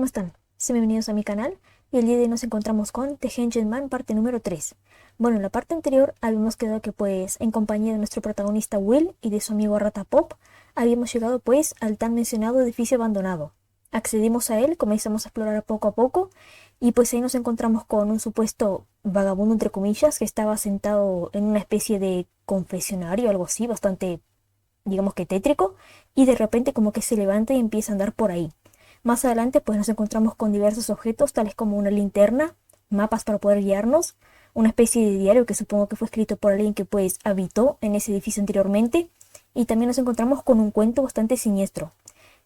¿cómo están? Sean bienvenidos a mi canal y el día de hoy nos encontramos con The Hanged Man parte número 3. Bueno, en la parte anterior habíamos quedado que pues en compañía de nuestro protagonista Will y de su amigo Rata Pop habíamos llegado pues al tan mencionado edificio abandonado. Accedimos a él, comenzamos a explorar poco a poco y pues ahí nos encontramos con un supuesto vagabundo entre comillas que estaba sentado en una especie de confesionario, algo así, bastante digamos que tétrico, y de repente como que se levanta y empieza a andar por ahí. Más adelante pues nos encontramos con diversos objetos tales como una linterna, mapas para poder guiarnos, una especie de diario que supongo que fue escrito por alguien que pues habitó en ese edificio anteriormente, y también nos encontramos con un cuento bastante siniestro.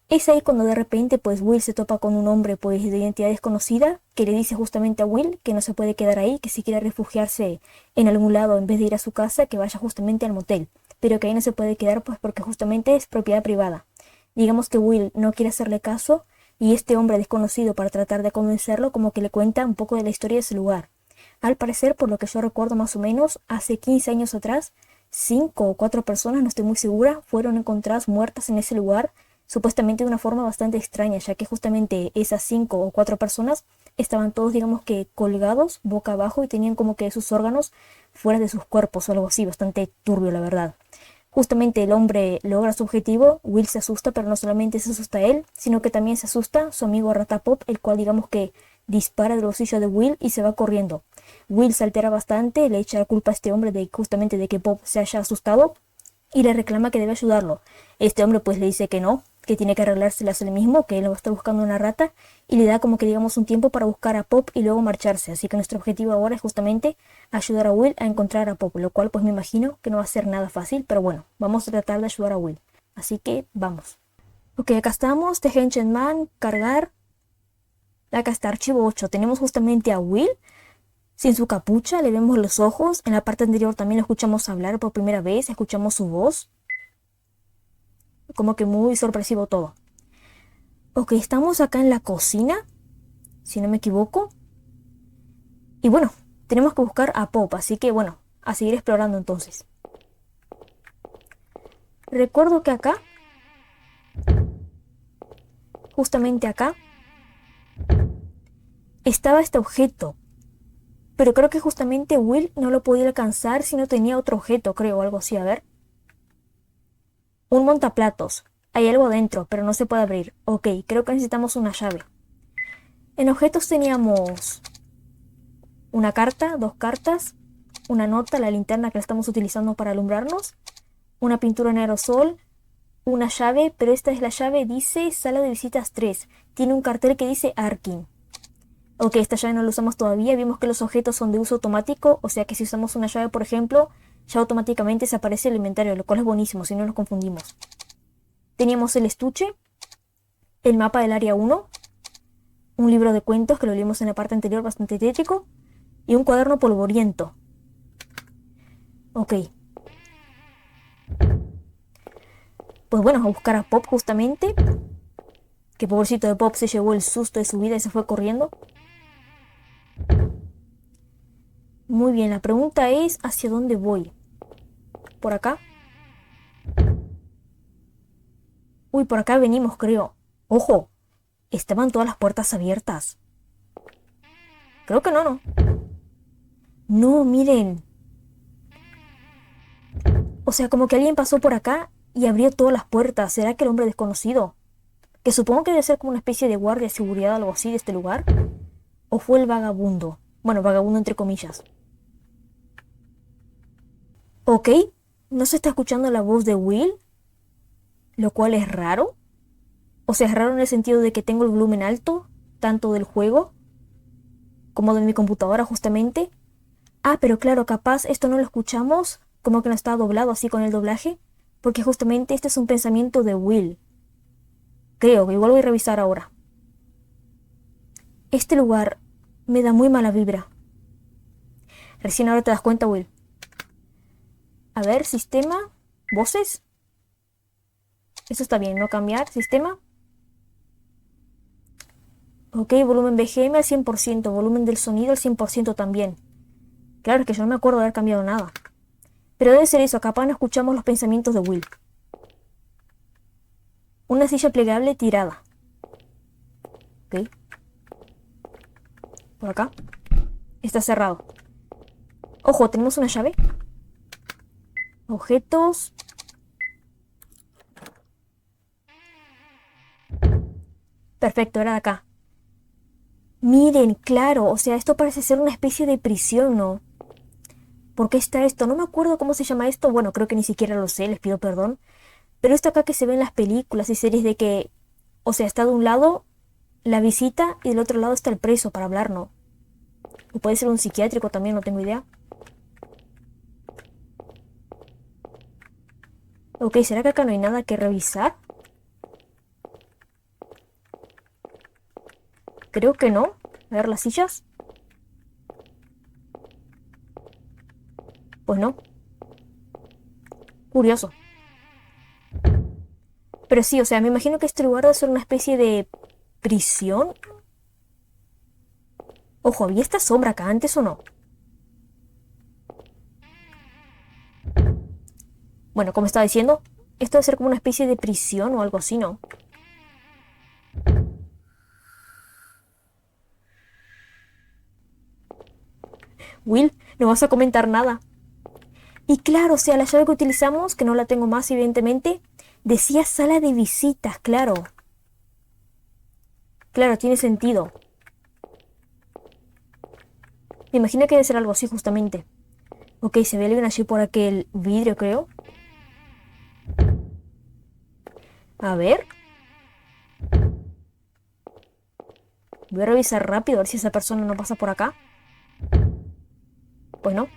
Es ahí cuando de repente pues Will se topa con un hombre pues de identidad desconocida que le dice justamente a Will que no se puede quedar ahí, que si quiere refugiarse en algún lado en vez de ir a su casa que vaya justamente al motel, pero que ahí no se puede quedar pues porque justamente es propiedad privada. Digamos que Will no quiere hacerle caso y este hombre desconocido para tratar de convencerlo como que le cuenta un poco de la historia de ese lugar. Al parecer, por lo que yo recuerdo más o menos, hace 15 años atrás, 5 o 4 personas, no estoy muy segura, fueron encontradas muertas en ese lugar, supuestamente de una forma bastante extraña, ya que justamente esas 5 o 4 personas estaban todos, digamos que colgados boca abajo y tenían como que sus órganos fuera de sus cuerpos o algo así, bastante turbio la verdad. Justamente el hombre logra su objetivo, Will se asusta, pero no solamente se asusta él, sino que también se asusta su amigo Ratapop, el cual digamos que dispara del bolsillo de Will y se va corriendo. Will se altera bastante, le echa la culpa a este hombre de justamente de que Pop se haya asustado y le reclama que debe ayudarlo. Este hombre pues le dice que no, que tiene que arreglárselas él mismo, que él no va a estar buscando una rata y le da como que digamos un tiempo para buscar a Pop y luego marcharse. Así que nuestro objetivo ahora es justamente ayudar a Will a encontrar a Pop, lo cual pues me imagino que no va a ser nada fácil, pero bueno, vamos a tratar de ayudar a Will. Así que vamos. Ok, acá estamos, The Hanged Man, cargar. Acá está, archivo 8. Tenemos justamente a Will sin su capucha, le vemos los ojos. En la parte anterior también lo escuchamos hablar por primera vez, escuchamos su voz. Como que muy sorpresivo todo. Ok, estamos acá en la cocina, si no me equivoco. Y bueno, tenemos que buscar a Pop, así que bueno, a seguir explorando entonces. Recuerdo que acá, justamente acá, estaba este objeto. Pero creo que justamente Will no lo podía alcanzar si no tenía otro objeto, creo, o algo así, a ver. Un montaplatos. Hay algo dentro, pero no se puede abrir. Ok, creo que necesitamos una llave. En objetos teníamos una carta, 2 cartas, una nota, la linterna que la estamos utilizando para alumbrarnos, una pintura en aerosol, una llave, pero esta es la llave, dice sala de visitas 3. Tiene un cartel que dice Arkin. Ok, esta llave no la usamos todavía, vimos que los objetos son de uso automático, o sea que si usamos una llave, por ejemplo, ya automáticamente se aparece el inventario, lo cual es buenísimo, si no nos confundimos. Teníamos el estuche, el mapa del área 1, un libro de cuentos que lo leímos en la parte anterior, bastante tétrico, y un cuaderno polvoriento. Ok. Pues bueno, a buscar a Pop justamente, que pobrecito de Pop se llevó el susto de su vida y se fue corriendo. Muy bien, la pregunta es ¿hacia dónde voy? ¿Por acá? Uy, por acá venimos, creo. ¡Ojo! Estaban todas las puertas abiertas. Creo que no, no. No, miren. O sea, como que alguien pasó por acá y abrió todas las puertas. ¿Será que el hombre desconocido? Que supongo que debe ser como una especie de guardia de seguridad o algo así de este lugar. ¿O fue el vagabundo? Bueno, vagabundo entre comillas. Ok, no se está escuchando la voz de Will, lo cual es raro. O sea, es raro en el sentido de que tengo el volumen alto, tanto del juego como de mi computadora justamente. Ah, pero claro, capaz esto no lo escuchamos, como que no está doblado así con el doblaje, porque justamente este es un pensamiento de Will. Creo que igual voy a revisar ahora. Este lugar me da muy mala vibra. Recién ahora te das cuenta, Will. A ver, sistema, voces. Eso está bien, no cambiar, sistema. Ok, volumen BGM al 100%, volumen del sonido al 100% también. Claro, es que yo no me acuerdo de haber cambiado nada. Pero debe ser eso, capaz no escuchamos los pensamientos de Will. Una silla plegable tirada. Ok. Por acá. Está cerrado. Ojo, tenemos una llave. Objetos. Perfecto, era de acá. Miren, claro, o sea, esto parece ser una especie de prisión, ¿no? ¿Por qué está esto? No me acuerdo cómo se llama esto. Bueno, creo que ni siquiera lo sé, les pido perdón. Pero esto acá que se ve en las películas y series de que, o sea, está de un lado la visita y del otro lado está el preso para hablar, ¿no? O puede ser un psiquiátrico también, no tengo idea. Ok, ¿será que acá no hay nada que revisar? Creo que no. A ver, las sillas. Pues no. Curioso. Pero sí, o sea, me imagino que este lugar debe ser una especie de prisión. Ojo, ¿había esta sombra acá antes o no? Bueno, como estaba diciendo, esto debe ser como una especie de prisión o algo así, ¿no? Will, no vas a comentar nada. Y claro, o sea, la llave que utilizamos, que no la tengo más evidentemente, decía sala de visitas, claro. Claro, tiene sentido. Me imagino que debe ser algo así justamente. Ok, se ve alguien allí por aquel vidrio, creo. A ver. Voy a revisar rápido a ver si esa persona no pasa por acá. Pues no.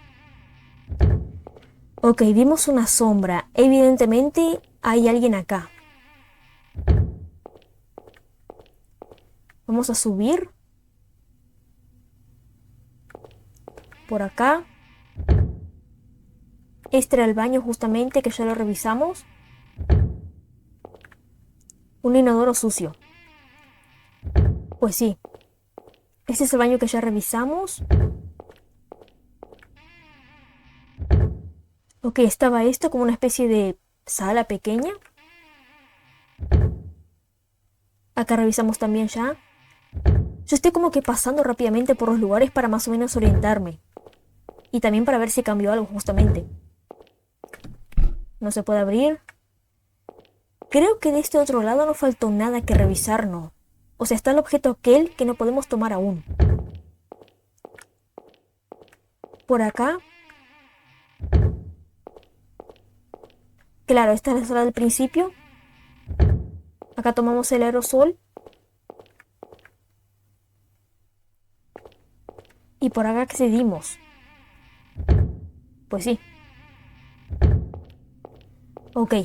Ok, vimos una sombra. Evidentemente hay alguien acá. Vamos a subir. Por acá. Este era el baño justamente que ya lo revisamos. Un inodoro sucio. Pues sí. Este es el baño que ya revisamos. Ok, estaba esto como una especie de sala pequeña. Acá revisamos también ya. Yo estoy como que pasando rápidamente por los lugares para más o menos orientarme. Y también para ver si cambió algo justamente. No se puede abrir. Creo que de este otro lado no faltó nada que revisar, ¿no? O sea, está el objeto aquel que no podemos tomar aún. Por acá. Claro, esta es la sala del principio. Acá tomamos el aerosol. Y por acá accedimos. Pues sí. Ok.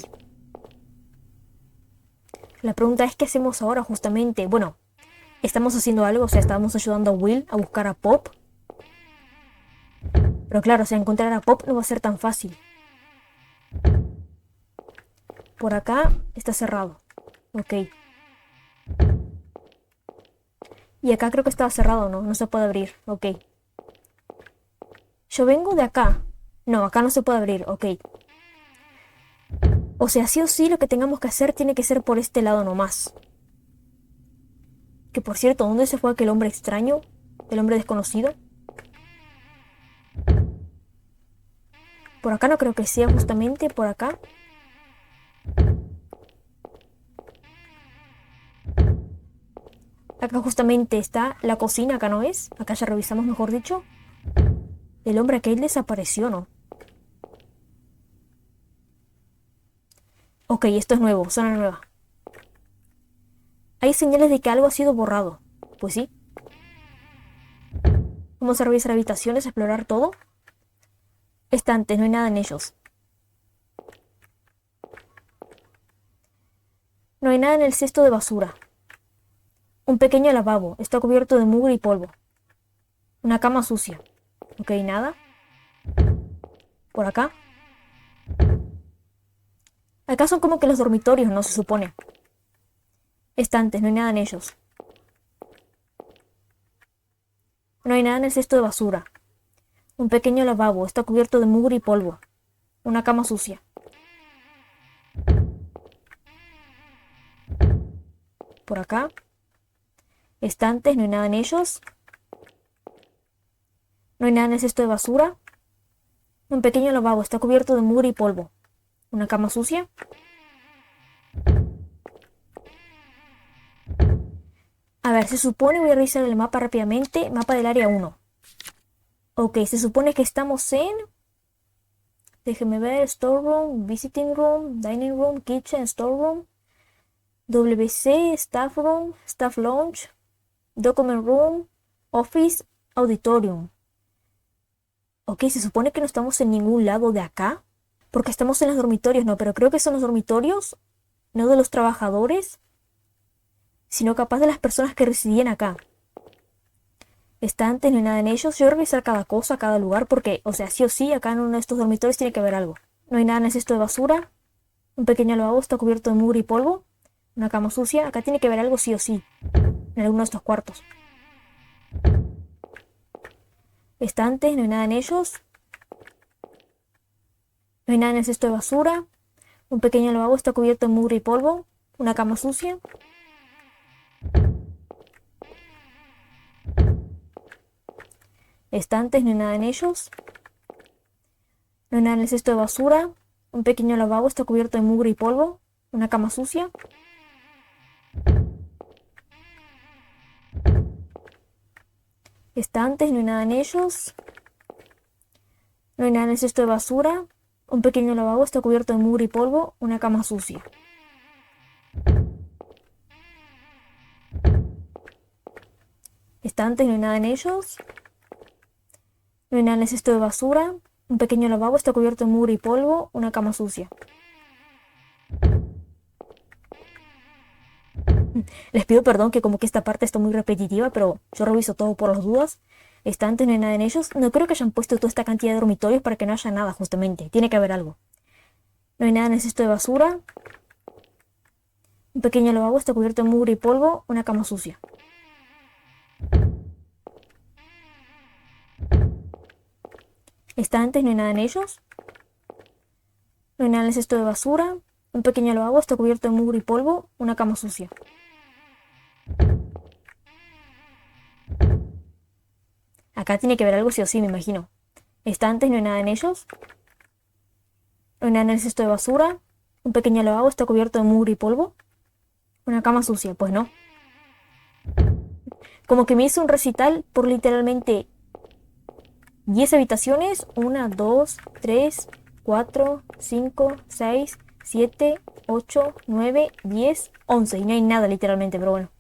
La pregunta es, ¿qué hacemos ahora justamente? Bueno, estamos haciendo algo, o sea, estamos ayudando a Will a buscar a Pop. Pero claro, o sea, encontrar a Pop no va a ser tan fácil. Por acá está cerrado. Ok. Y acá creo que estaba cerrado, ¿no? No se puede abrir. Ok. Yo vengo de acá. No, acá no se puede abrir. Ok. O sea, sí o sí lo que tengamos que hacer tiene que ser por este lado nomás. Que por cierto, ¿dónde se fue aquel hombre extraño? El hombre desconocido. Por acá no creo que sea justamente por acá. Acá justamente está la cocina, acá no es. Acá ya revisamos, mejor dicho. El hombre aquel desapareció, ¿no? Ok, esto es nuevo, zona nueva. Hay señales de que algo ha sido borrado. Pues sí. Vamos a revisar habitaciones, a explorar todo. Estantes, no hay nada en ellos. No hay nada en el cesto de basura. Un pequeño lavabo, está cubierto de mugre y polvo. Una cama sucia. Ok, nada. Por acá. Acá son como que los dormitorios, no se supone. Estantes, no hay nada en ellos. No hay nada en el cesto de basura. Un pequeño lavabo, está cubierto de mugre y polvo. Una cama sucia. Por acá. Estantes, no hay nada en ellos. No hay nada en el cesto de basura. Un pequeño lavabo está cubierto de mugre y polvo. Una cama sucia. A ver, se supone, voy a revisar el mapa rápidamente. Mapa del área 1. Ok, se supone que estamos en... Déjeme ver, storeroom, visiting room, dining room, kitchen, storeroom, WC, staff room, staff lounge, document room, office, auditorium. Ok, se supone que no estamos en ningún lado de acá, porque estamos en los dormitorios, no, pero creo que son los dormitorios, no de los trabajadores, sino capaz de las personas que residían acá. Estantes, no hay nada en ellos. Yo voy a revisar cada cosa, cada lugar, porque, o sea, sí o sí, acá en uno de estos dormitorios tiene que haber algo. No hay nada en el cesto de basura. Un pequeño lavabo está cubierto de mugre y polvo. Una cama sucia. Acá tiene que haber algo sí o sí, en alguno de estos cuartos. Estantes, no hay nada en ellos. No hay nada en el cesto de basura. Un pequeño lavabo está cubierto de mugre y polvo. Una cama sucia. Estantes, no hay nada en ellos. No hay nada en el cesto de basura. Un pequeño lavabo está cubierto de mugre y polvo. Una cama sucia. Estantes, no hay nada en ellos. No hay nada en el cesto de basura. Un pequeño lavabo está cubierto de mugre y polvo. Una cama sucia. Estantes, no hay nada en ellos. No hay nada en el cesto de basura. Un pequeño lavabo está cubierto de mugre y polvo. Una cama sucia. Les pido perdón que como que esta parte está muy repetitiva, pero yo reviso todo por las dudas. Estantes, no hay nada en ellos. No creo que hayan puesto toda esta cantidad de dormitorios para que no haya nada, justamente. Tiene que haber algo. No hay nada en el cesto de basura. Un pequeño lavabo está cubierto de mugre y polvo. Una cama sucia. Estantes, no hay nada en ellos. No hay nada en el cesto de basura. Un pequeño lavabo está cubierto de mugre y polvo. Una cama sucia. Acá tiene que haber algo sí o sí, me imagino. Estantes, no hay nada en ellos. No hay nada en el cesto de basura. Un pequeño lavabo está cubierto de mugre y polvo. Una cama sucia, pues no. Como que me hizo un recital por literalmente 10 habitaciones. 1, 2, 3, 4, 5, 6, 7, 8, 9, 10, 11. Y no hay nada literalmente, pero bueno.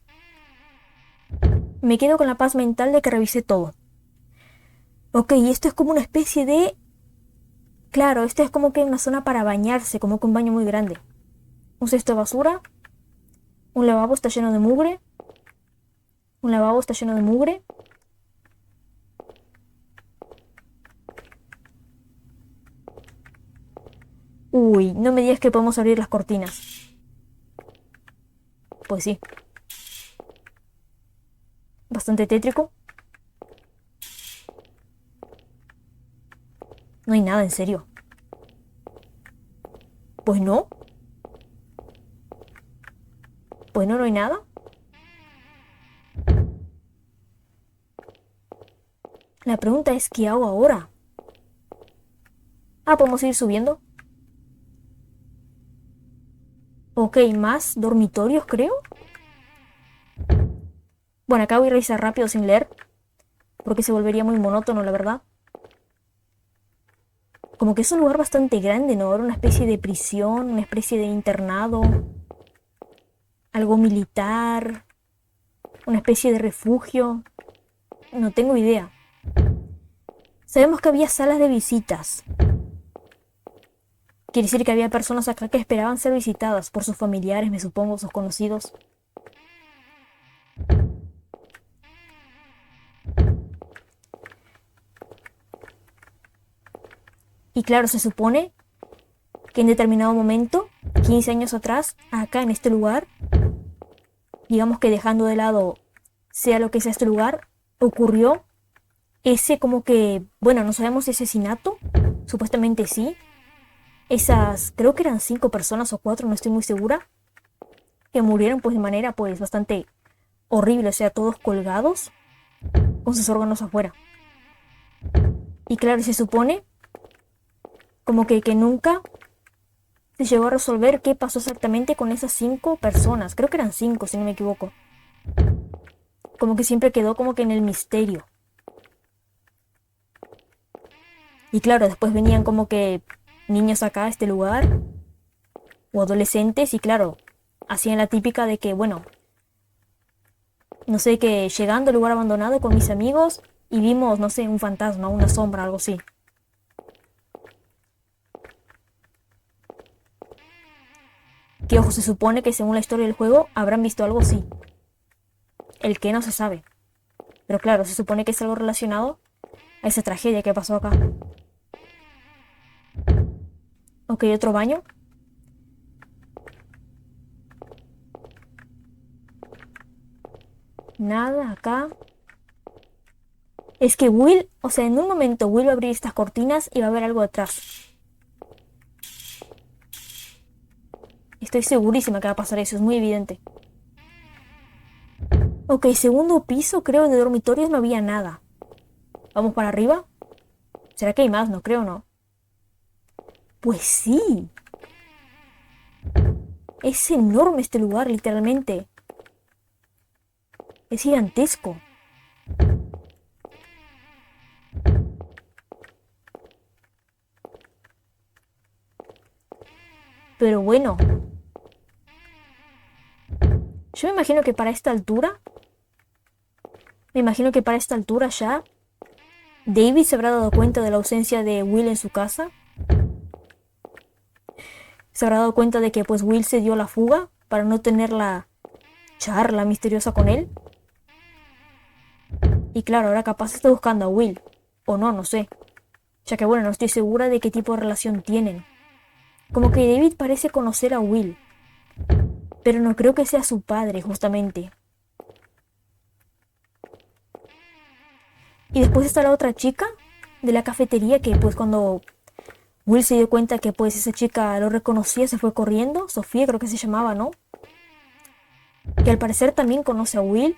Me quedo con la paz mental de que revisé todo. Ok, y esto es como una especie de... Claro, esto es como que una zona para bañarse, como que un baño muy grande. Un cesto de basura. Un lavabo está lleno de mugre. Un lavabo está lleno de mugre. Uy, no me digas que podemos abrir las cortinas. Pues sí. Bastante tétrico. No hay nada, en serio. Pues no. Pues no, no hay nada. La pregunta es, ¿qué hago ahora? Ah, podemos ir subiendo. Ok, más dormitorios, creo. Bueno, acá voy a revisar rápido sin leer, porque se volvería muy monótono, la verdad. Como que es un lugar bastante grande, ¿no? Era una especie de prisión, una especie de internado, algo militar, una especie de refugio. No tengo idea. Sabemos que había salas de visitas. Quiere decir que había personas acá que esperaban ser visitadas por sus familiares, me supongo, sus conocidos. Y claro, se supone que en determinado momento, 15 años atrás, acá en este lugar, digamos que dejando de lado sea lo que sea este lugar, ocurrió ese como que, bueno, no sabemos si asesinato, supuestamente sí. Esas, creo que eran 5 personas o 4, no estoy muy segura, que murieron pues de manera pues bastante horrible, o sea, todos colgados con sus órganos afuera. Y claro, se supone como que nunca se llegó a resolver qué pasó exactamente con esas 5 personas. Creo que eran 5, si no me equivoco. Como que siempre quedó como que en el misterio. Y claro, después venían como que niños acá a este lugar, o adolescentes, y claro, hacían la típica de que, bueno, no sé, que llegando al lugar abandonado con mis amigos y vimos, no sé, un fantasma, una sombra, algo así. Que ojo, se supone que según la historia del juego habrán visto algo así. El que no se sabe. Pero claro, se supone que es algo relacionado a esa tragedia que pasó acá. Ok, otro baño. Nada acá. Es que Will, o sea, en un momento Will va a abrir estas cortinas y va a haber algo detrás. Estoy segurísima que va a pasar eso, es muy evidente. Ok, segundo piso, creo de dormitorios no había nada. ¿Vamos para arriba? ¿Será que hay más? No creo, ¿no? Pues sí. Es enorme este lugar, literalmente. Es gigantesco. Pero bueno, yo me imagino que para esta altura, ya, David se habrá dado cuenta de la ausencia de Will en su casa. Se habrá dado cuenta de que pues Will se dio la fuga para no tener la charla misteriosa con él. Y claro, ahora capaz está buscando a Will. O no, no sé. Ya que bueno, no estoy segura de qué tipo de relación tienen. Como que David parece conocer a Will. Pero no creo que sea su padre, justamente. Y después está la otra chica de la cafetería que pues cuando Will se dio cuenta que pues esa chica lo reconocía, se fue corriendo. Sofía creo que se llamaba, ¿no? Que al parecer también conoce a Will.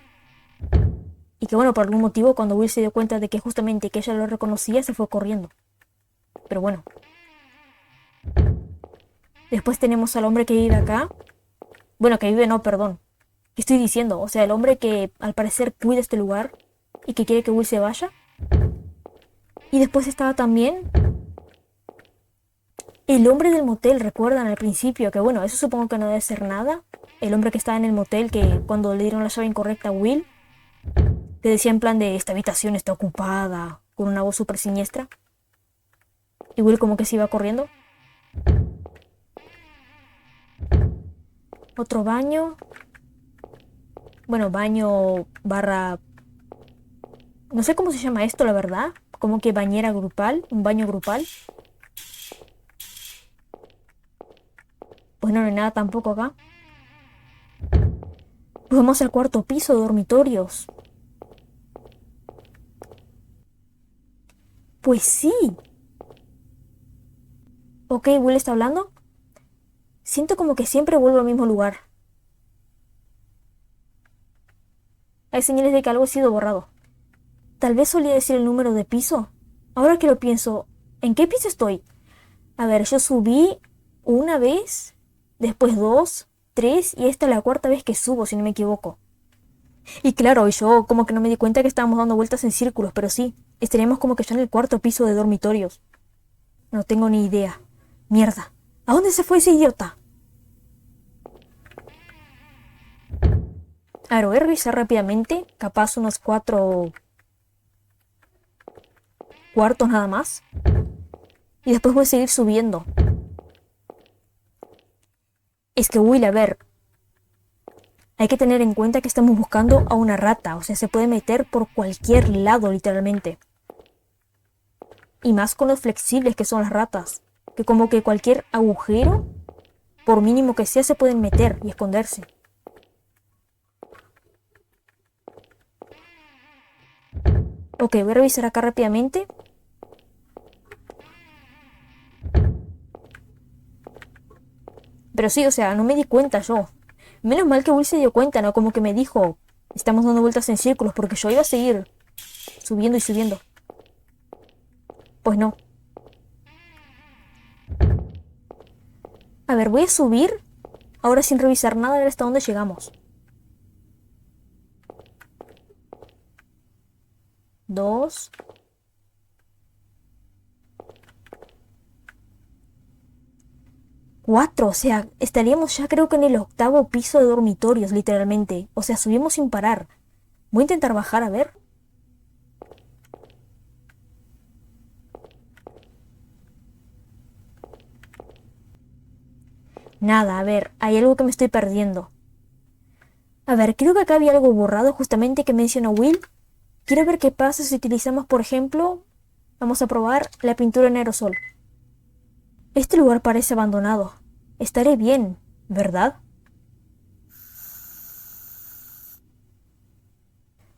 Y que bueno, por algún motivo cuando Will se dio cuenta de que justamente que ella lo reconocía, se fue corriendo. Pero bueno. Después tenemos al hombre que vive acá. Bueno, que vive no, perdón. ¿Qué estoy diciendo? O sea, el hombre que al parecer cuida este lugar y que quiere que Will se vaya. Y después estaba también el hombre del motel, recuerdan al principio, que bueno, eso supongo que no debe ser nada. El hombre que estaba en el motel, que cuando le dieron la llave incorrecta a Will, que decía en plan de esta habitación está ocupada, con una voz súper siniestra. Y Will como que se iba corriendo. Otro baño. Bueno, baño barra... No sé cómo se llama esto, la verdad. Como que bañera grupal, un baño grupal. Pues no, no hay nada tampoco acá. Pues vamos al cuarto piso, dormitorios. Pues sí. Ok, Will está hablando. Siento como que siempre vuelvo al mismo lugar. Hay señales de que algo ha sido borrado. Tal vez solía decir el número de piso. Ahora que lo pienso, ¿en qué piso estoy? A ver, yo subí una vez, después 2, 3 y esta es la cuarta vez que subo, si no me equivoco. Y claro, yo como que no me di cuenta que estábamos dando vueltas en círculos, pero sí, estaríamos como que ya en el cuarto piso de dormitorios. No tengo ni idea. Mierda. ¿A dónde se fue ese idiota? A ver, voy a revisar rápidamente, capaz unos 4 cuartos nada más. Y después voy a seguir subiendo. Es que Will, a ver, hay que tener en cuenta que estamos buscando a una rata, o sea, se puede meter por cualquier lado, literalmente. Y más con lo flexibles que son las ratas, que como que cualquier agujero, por mínimo que sea, se pueden meter y esconderse. Ok, voy a revisar acá rápidamente. Pero sí, o sea, no me di cuenta yo. Menos mal que Will se dio cuenta, ¿no? Como que me dijo, estamos dando vueltas en círculos, porque yo iba a seguir subiendo y subiendo. Pues no. A ver, voy a subir. Ahora sin revisar nada, a ver hasta dónde llegamos. 2. 4. O sea, estaríamos ya creo que en el 8.º piso de dormitorios, literalmente. O sea, subimos sin parar. Voy a intentar bajar, a ver. Nada, a ver, hay algo que me estoy perdiendo. A ver, creo que acá había algo borrado justamente que menciona Will. Quiero ver qué pasa si utilizamos, por ejemplo, vamos a probar la pintura en aerosol. Este lugar parece abandonado. Estaré bien, ¿verdad?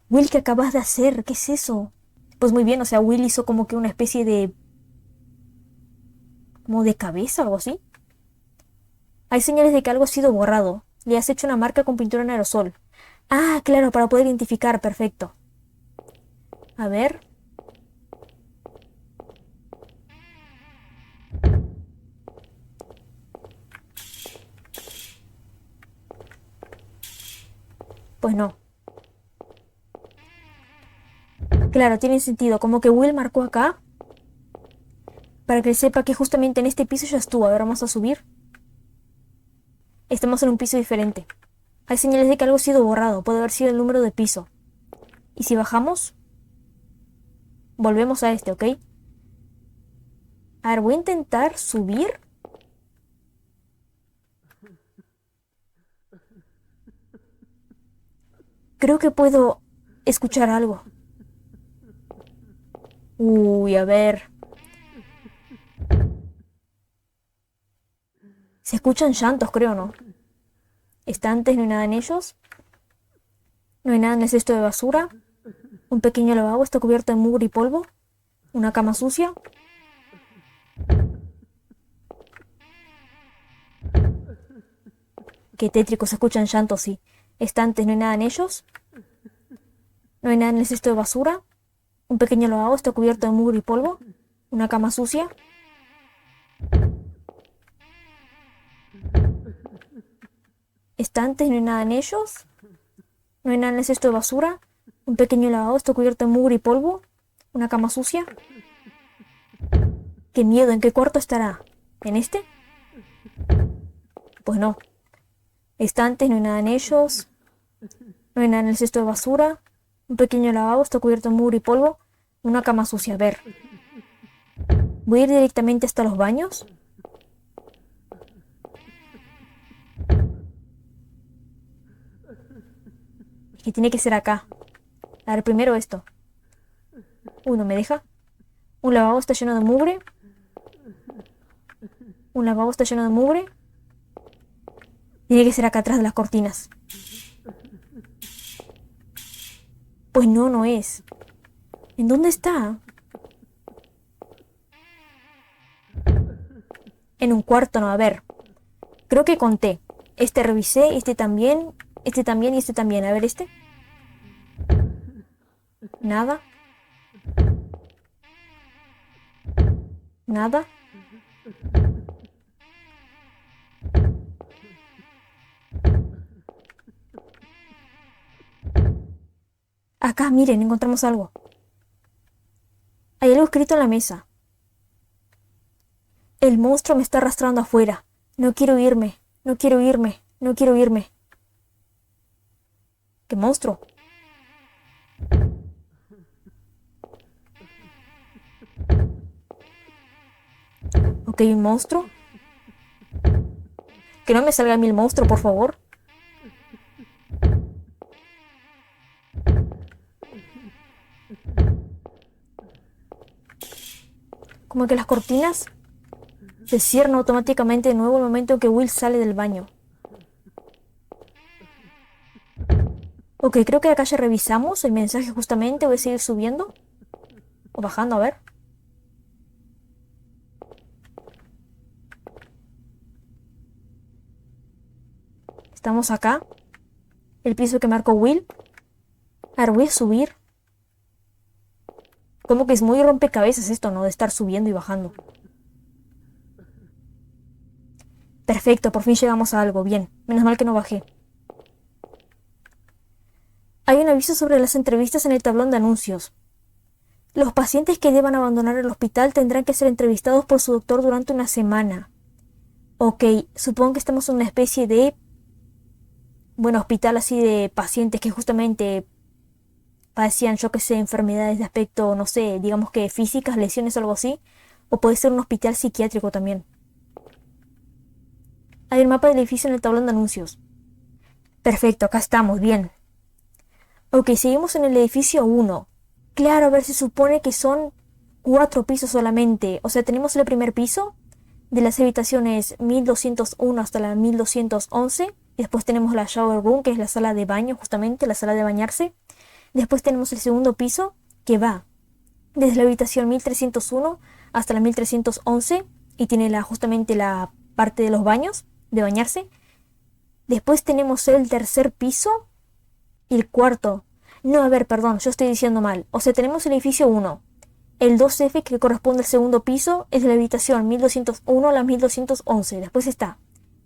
Will, ¿qué acabas de hacer? ¿Qué es eso? Pues muy bien, o sea, Will hizo como que una especie de... como de cabeza o algo así. Hay señales de que algo ha sido borrado. Le has hecho una marca con pintura en aerosol. Ah, claro, para poder identificar, perfecto. A ver. Pues no. Claro, tiene sentido. Como que Will marcó acá para que sepa que justamente en este piso ya estuvo. A ver, vamos a subir. Estamos en un piso diferente. Hay señales de que algo ha sido borrado. Puede haber sido el número de piso. Y si bajamos, volvemos a este, ¿ok? A ver, voy a intentar subir. Creo que puedo escuchar algo. Uy, a ver. Se escuchan llantos, creo, ¿no? Estantes, no hay nada en ellos. No hay nada en el cesto de basura. Un pequeño lavabo está cubierto de mugre y polvo. Una cama sucia. Qué tétrico, se escuchan llantos, sí. Estantes, no hay nada en ellos. No hay nada en el cesto de basura. Un pequeño lavabo está cubierto de mugre y polvo. Una cama sucia. Estantes, no hay nada en ellos. No hay nada en el cesto de basura. Un pequeño lavabo está cubierto de mugre y polvo. Una cama sucia. Qué miedo, ¿en qué cuarto estará? ¿En este? Pues no. Estantes, no hay nada en ellos. No hay nada en el cesto de basura. Un pequeño lavabo está cubierto de mugre y polvo. Una cama sucia. A ver. Voy a ir directamente hasta los baños. Es que tiene que ser acá. A ver, primero esto. Uy, no me deja. Un lavabo está lleno de mugre. Un lavabo está lleno de mugre. Tiene que ser acá atrás de las cortinas. Pues no, no es. ¿En dónde está? En un cuarto, no. A ver. Creo que conté. Este revisé, este también y este también. A ver, este. Nada. Nada. Acá, miren, encontramos algo. Hay algo escrito en la mesa. El monstruo me está arrastrando afuera. No quiero irme. No quiero irme. No quiero irme. ¿Qué monstruo? Ok, un monstruo. Que no me salga a mí el monstruo, por favor. Como que las cortinas se cierran automáticamente de nuevo al momento en que Will sale del baño. Ok, creo que acá ya revisamos el mensaje justamente. Voy a seguir subiendo. O bajando, a ver. Estamos acá. El piso que marcó Will. A ver, voy a subir. Como que es muy rompecabezas esto, ¿no? De estar subiendo y bajando. Perfecto, por fin llegamos a algo. Bien, menos mal que no bajé. Hay un aviso sobre las entrevistas en el tablón de anuncios. Los pacientes que deban abandonar el hospital tendrán que ser entrevistados por su doctor durante una semana. Ok, supongo que estamos en una especie de... Bueno, hospital así de pacientes que justamente padecían, yo que sé, enfermedades de aspecto, no sé, digamos que físicas, lesiones o algo así. O puede ser un hospital psiquiátrico también. Hay el mapa del edificio en el tablón de anuncios. Perfecto, acá estamos, bien. Ok, seguimos en el edificio 1. Claro, a ver, se supone que son 4 pisos solamente. O sea, tenemos el primer piso de las habitaciones 1201 hasta la 1211. Y después tenemos la shower room, que es la sala de baño, justamente, la sala de bañarse. Después tenemos el segundo piso, que va desde la habitación 1301 hasta la 1311. Y tiene justamente la parte de los baños, de bañarse. Después tenemos el tercer piso y el cuarto. No, a ver, perdón, yo estoy diciendo mal. O sea, tenemos el edificio 1. El 2F, que corresponde al segundo piso, es de la habitación 1201 a la 1211. Después está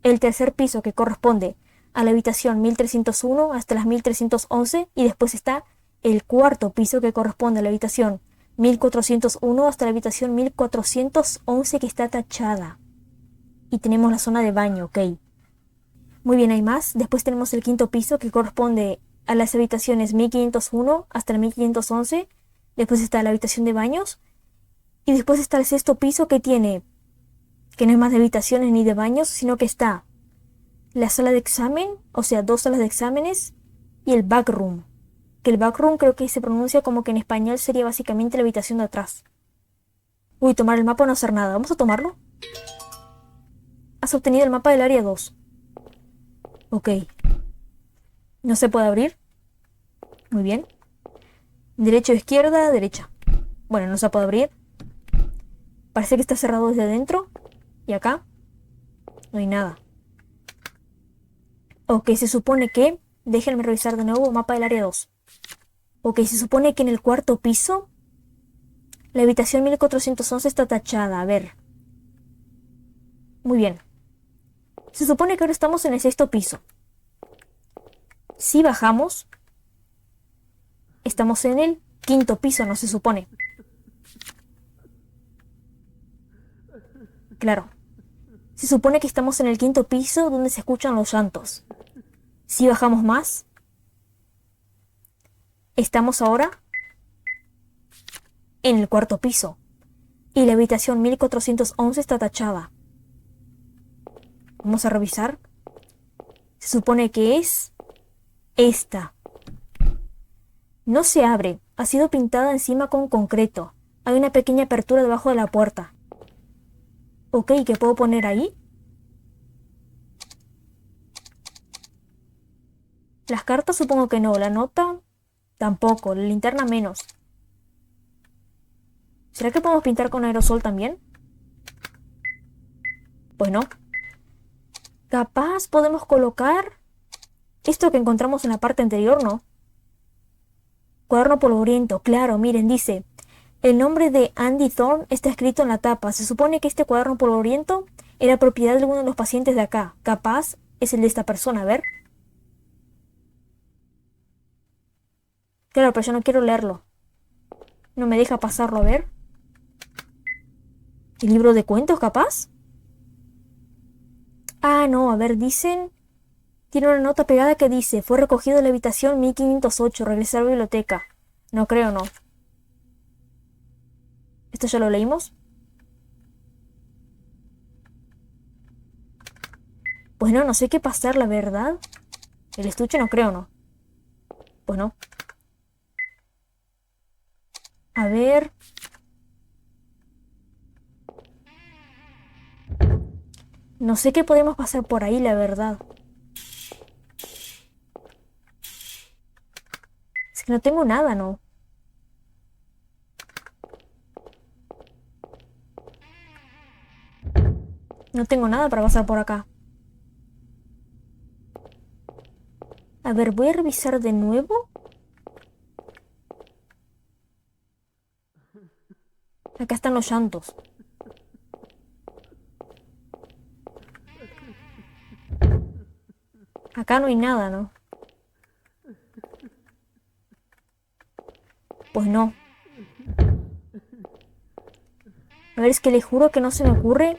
el tercer piso, que corresponde a la habitación 1301 hasta las 1311. Y después está el cuarto piso, que corresponde a la habitación 1401 hasta la habitación 1411, que está tachada. Y tenemos la zona de baño, ok. Muy bien, hay más. Después tenemos el quinto piso, que corresponde a las habitaciones 1501 hasta el 1511. Después está la habitación de baños. Y después está el sexto piso, que no es más de habitaciones ni de baños, sino que está la sala de examen, o sea, 2 salas de exámenes, y el backroom. Que el backroom creo que se pronuncia como que en español sería básicamente la habitación de atrás. Uy, tomar el mapa o no hacer nada. ¿Vamos a tomarlo? Has obtenido el mapa del área 2. Ok. No se puede abrir. Muy bien. Derecha o izquierda, derecha. Bueno, no se puede abrir. Parece que está cerrado desde dentro. Y acá no hay nada. Ok, se supone que... Déjenme revisar de nuevo mapa del área 2. Ok, se supone que en el cuarto piso la habitación 1411 está tachada. A ver. Muy bien. Se supone que ahora estamos en el sexto piso. Si bajamos, estamos en el quinto piso, no se supone. Claro. Se supone que estamos en el quinto piso donde se escuchan los llantos. Si bajamos más, estamos ahora en el cuarto piso. Y la habitación 1411 está tachada. Vamos a revisar. Se supone que es esta. No se abre. Ha sido pintada encima con concreto. Hay una pequeña apertura debajo de la puerta. Ok, ¿qué puedo poner ahí? Las cartas supongo que no. La nota tampoco. La linterna menos. ¿Será que podemos pintar con aerosol también? Pues no. Capaz podemos colocar esto que encontramos en la parte anterior, ¿no? Cuaderno polvoriento, claro, miren, dice: el nombre de Andy Thorne está escrito en la tapa. Se supone que este cuaderno polvoriento era propiedad de alguno de los pacientes de acá. Capaz es el de esta persona, a ver. Claro, pero yo no quiero leerlo. No me deja pasarlo, a ver. ¿El libro de cuentos, capaz? Ah, no, a ver, dicen... Tiene una nota pegada que dice: fue recogido de la habitación 1508, regresar a la biblioteca. No creo, no. ¿Esto ya lo leímos? Pues no, no sé qué pasar, la verdad. El estuche no creo, no. Pues no. A ver... No sé qué podemos pasar por ahí, la verdad. Es que no tengo nada, ¿no? No tengo nada para pasar por acá. A ver, voy a revisar de nuevo. Acá están los llantos. Acá no hay nada, ¿no? Pues no. A ver, es que les juro que no se me ocurre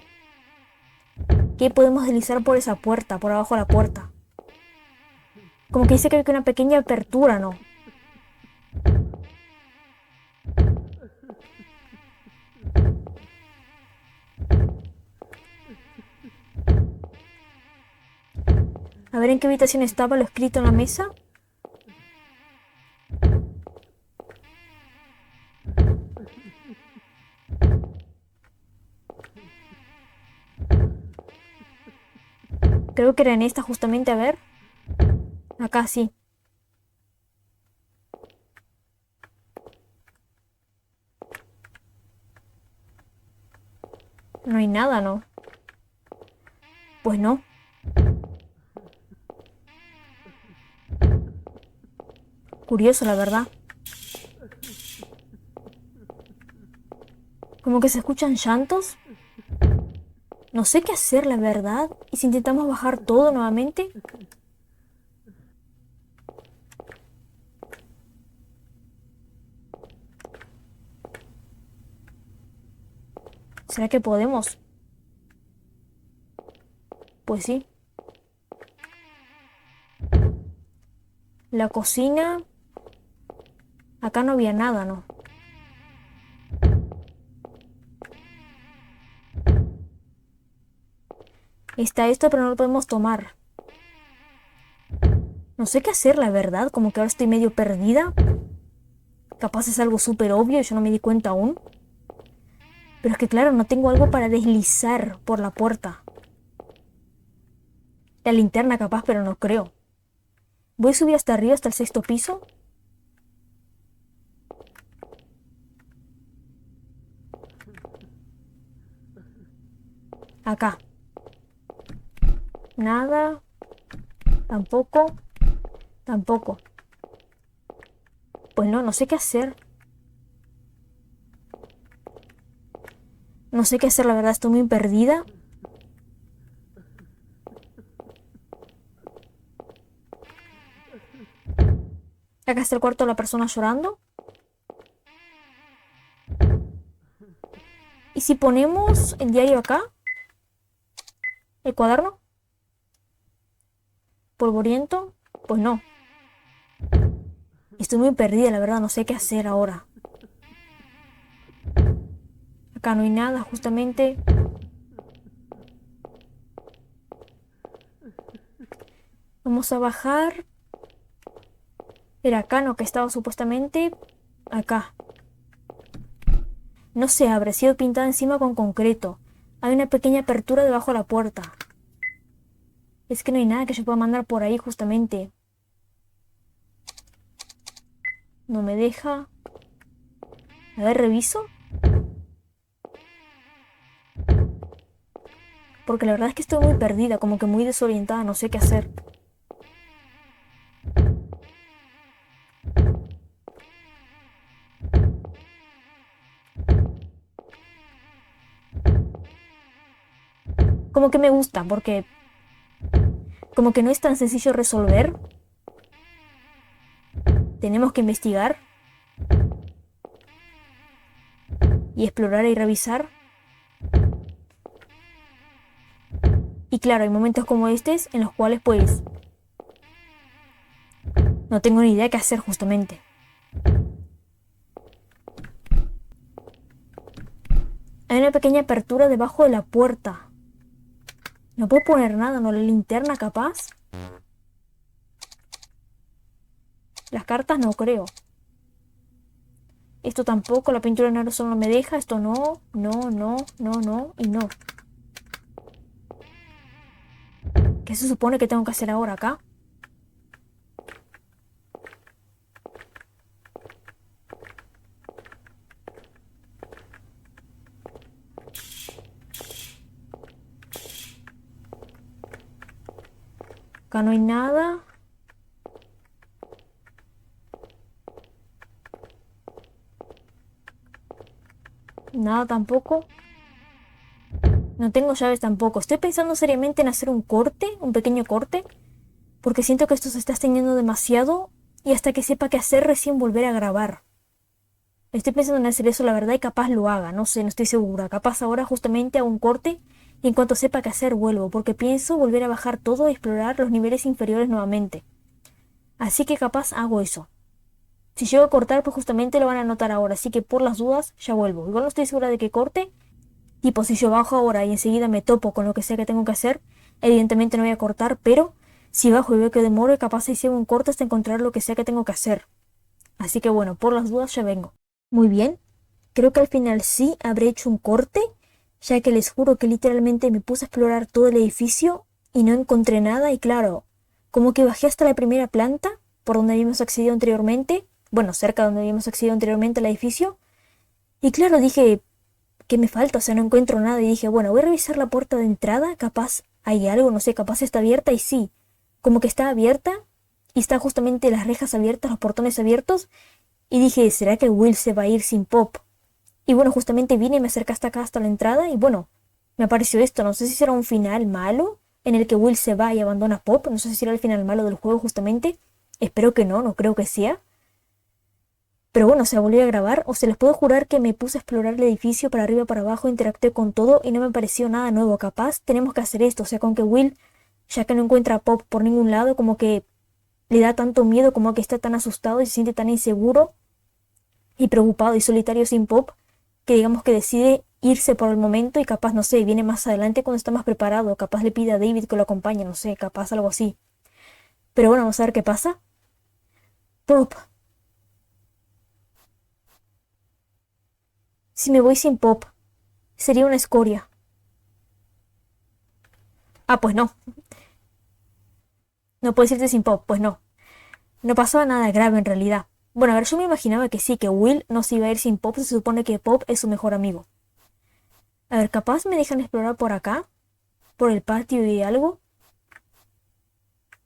que podemos deslizar por esa puerta, por abajo de la puerta. Como que dice que hay una pequeña apertura, ¿no? A ver en qué habitación estaba lo escrito en la mesa. Creo que era en esta justamente, a ver. Acá sí. No hay nada, ¿no? Pues no. Curioso, la verdad. Como que se escuchan llantos. No sé qué hacer, la verdad. ¿Y si intentamos bajar todo nuevamente? ¿Será que podemos? Pues sí. La cocina. Acá no había nada, ¿no? Está esto, pero no lo podemos tomar. No sé qué hacer, la verdad. Como que ahora estoy medio perdida. Capaz es algo súper obvio y yo no me di cuenta aún. Pero es que claro, no tengo algo para deslizar por la puerta. La linterna capaz, pero no creo. Voy a subir hasta arriba, hasta el sexto piso. Acá. Nada. Tampoco. Tampoco. Pues no, no sé qué hacer. No sé qué hacer, la verdad, estoy muy perdida. Acá está el cuarto de la persona llorando. ¿Y si ponemos el diario acá? ¿El cuaderno? ¿Polvoriento? Pues no. Estoy muy perdida, la verdad, no sé qué hacer ahora. Acá no hay nada, justamente. Vamos a bajar. Era acá, ¿no? Que estaba supuestamente acá. No se abre, ha sido pintada encima con concreto. Hay una pequeña apertura debajo de la puerta. Es que no hay nada que yo pueda mandar por ahí, justamente. No me deja. A ver, reviso. Porque la verdad es que estoy muy perdida, como que muy desorientada, no sé qué hacer. Como que me gusta, porque como que no es tan sencillo resolver. Tenemos que investigar y explorar y revisar. Y claro, hay momentos como estos en los cuales pues no tengo ni idea qué hacer justamente. Hay una pequeña apertura debajo de la puerta. No puedo poner nada, ¿no? La linterna capaz. Las cartas no creo. Esto tampoco, la pintura en aerosol no me deja. Esto no, no, no, no, no y no. ¿Qué se supone que tengo que hacer ahora acá? Acá no hay nada. nada tampoco. No tengo llaves tampoco. Estoy pensando seriamente en hacer un corte, un pequeño corte, porque siento que esto se está extendiendo demasiado y hasta que sepa qué hacer recién volver a grabar. Estoy pensando en hacer eso, la verdad, y capaz lo haga, no sé, no estoy segura. Capaz ahora justamente hago un corte y en cuanto sepa qué hacer vuelvo, porque pienso volver a bajar todo y explorar los niveles inferiores nuevamente. Así que capaz hago eso. Si llego a cortar, pues justamente lo van a notar ahora, así que por las dudas ya vuelvo. Igual no estoy segura de que corte, tipo si yo bajo ahora y enseguida me topo con lo que sea que tengo que hacer, evidentemente no voy a cortar, pero si bajo y veo que demoro, capaz hice un corte hasta encontrar lo que sea que tengo que hacer. Así que bueno, por las dudas ya vengo. Muy bien, creo que al final sí habré hecho un corte, ya que les juro que literalmente me puse a explorar todo el edificio y no encontré nada y claro, como que bajé hasta la primera planta, por donde habíamos accedido anteriormente, bueno, cerca de donde habíamos accedido anteriormente al edificio, y claro, dije, ¿qué me falta? O sea, no encuentro nada y dije, bueno, voy a revisar la puerta de entrada, capaz hay algo, no sé, capaz está abierta y sí, como que está abierta y está justamente las rejas abiertas, los portones abiertos y dije, ¿será que Will se va a ir sin Pop? Y bueno, justamente vine y me acerqué hasta acá, hasta la entrada y bueno, me apareció esto, no sé si será un final malo en el que Will se va y abandona a Pop, no sé si será el final malo del juego justamente, espero que no, no creo que sea. Pero bueno, se volvió a grabar, o se les puedo jurar que me puse a explorar el edificio para arriba, para abajo, interactué con todo y no me pareció nada nuevo. Capaz tenemos que hacer esto, o sea, con que Will, ya que no encuentra a Pop por ningún lado, como que le da tanto miedo, como que está tan asustado y se siente tan inseguro y preocupado y solitario sin Pop, que digamos que decide irse por el momento y capaz, no sé, viene más adelante cuando está más preparado, capaz le pide a David que lo acompañe, no sé, capaz algo así. Pero bueno, vamos a ver qué pasa. Pop. Si me voy sin Pop, sería una escoria. Ah, pues no. No puedes irte sin Pop, pues no. No pasaba nada grave en realidad. Bueno, a ver, yo me imaginaba que sí, que Will no se iba a ir sin Pop, se supone que Pop es su mejor amigo. A ver, capaz me dejan explorar por acá, por el patio y algo.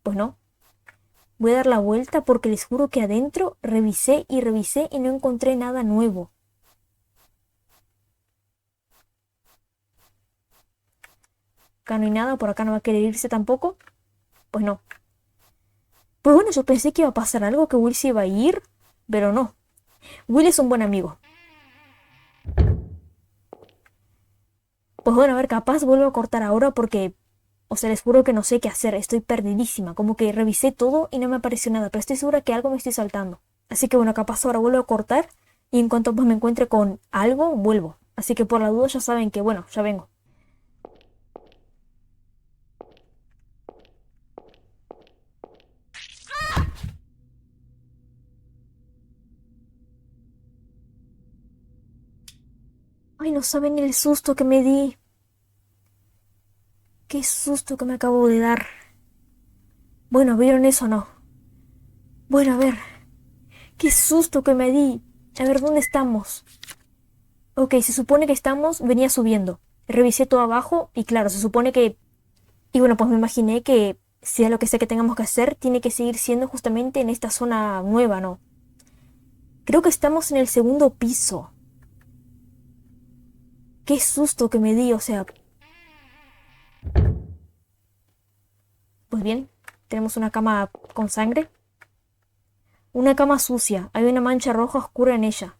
Pues no. Voy a dar la vuelta porque les juro que adentro revisé y no encontré nada nuevo. Acá no hay nada, por acá no va a querer irse tampoco. Pues no. Pues bueno, yo pensé que iba a pasar algo, que Will se iba a ir, pero no. Will es un buen amigo. Pues bueno, a ver, capaz vuelvo a cortar ahora porque, o sea, les juro que no sé qué hacer, estoy perdidísima, como que revisé todo y no me apareció nada, pero estoy segura que algo me estoy saltando. Así que bueno, capaz ahora vuelvo a cortar y en cuanto pues me encuentre con algo, vuelvo. Así que por la duda ya saben que, bueno, ya vengo. Ay, no saben el susto que me di. Qué susto que me acabo de dar. Bueno, ¿vieron eso o no? Bueno, a ver, qué susto que me di. A ver, ¿dónde estamos? Ok, se supone que estamos, venía subiendo. Revisé todo abajo y claro, se supone que... Y bueno, pues me imaginé que sea lo que sea que tengamos que hacer, tiene que seguir siendo justamente en esta zona nueva, ¿no? Creo que estamos en el segundo piso. Qué susto que me di, o sea... Pues bien, tenemos una cama con sangre. Una cama sucia, hay una mancha roja oscura en ella.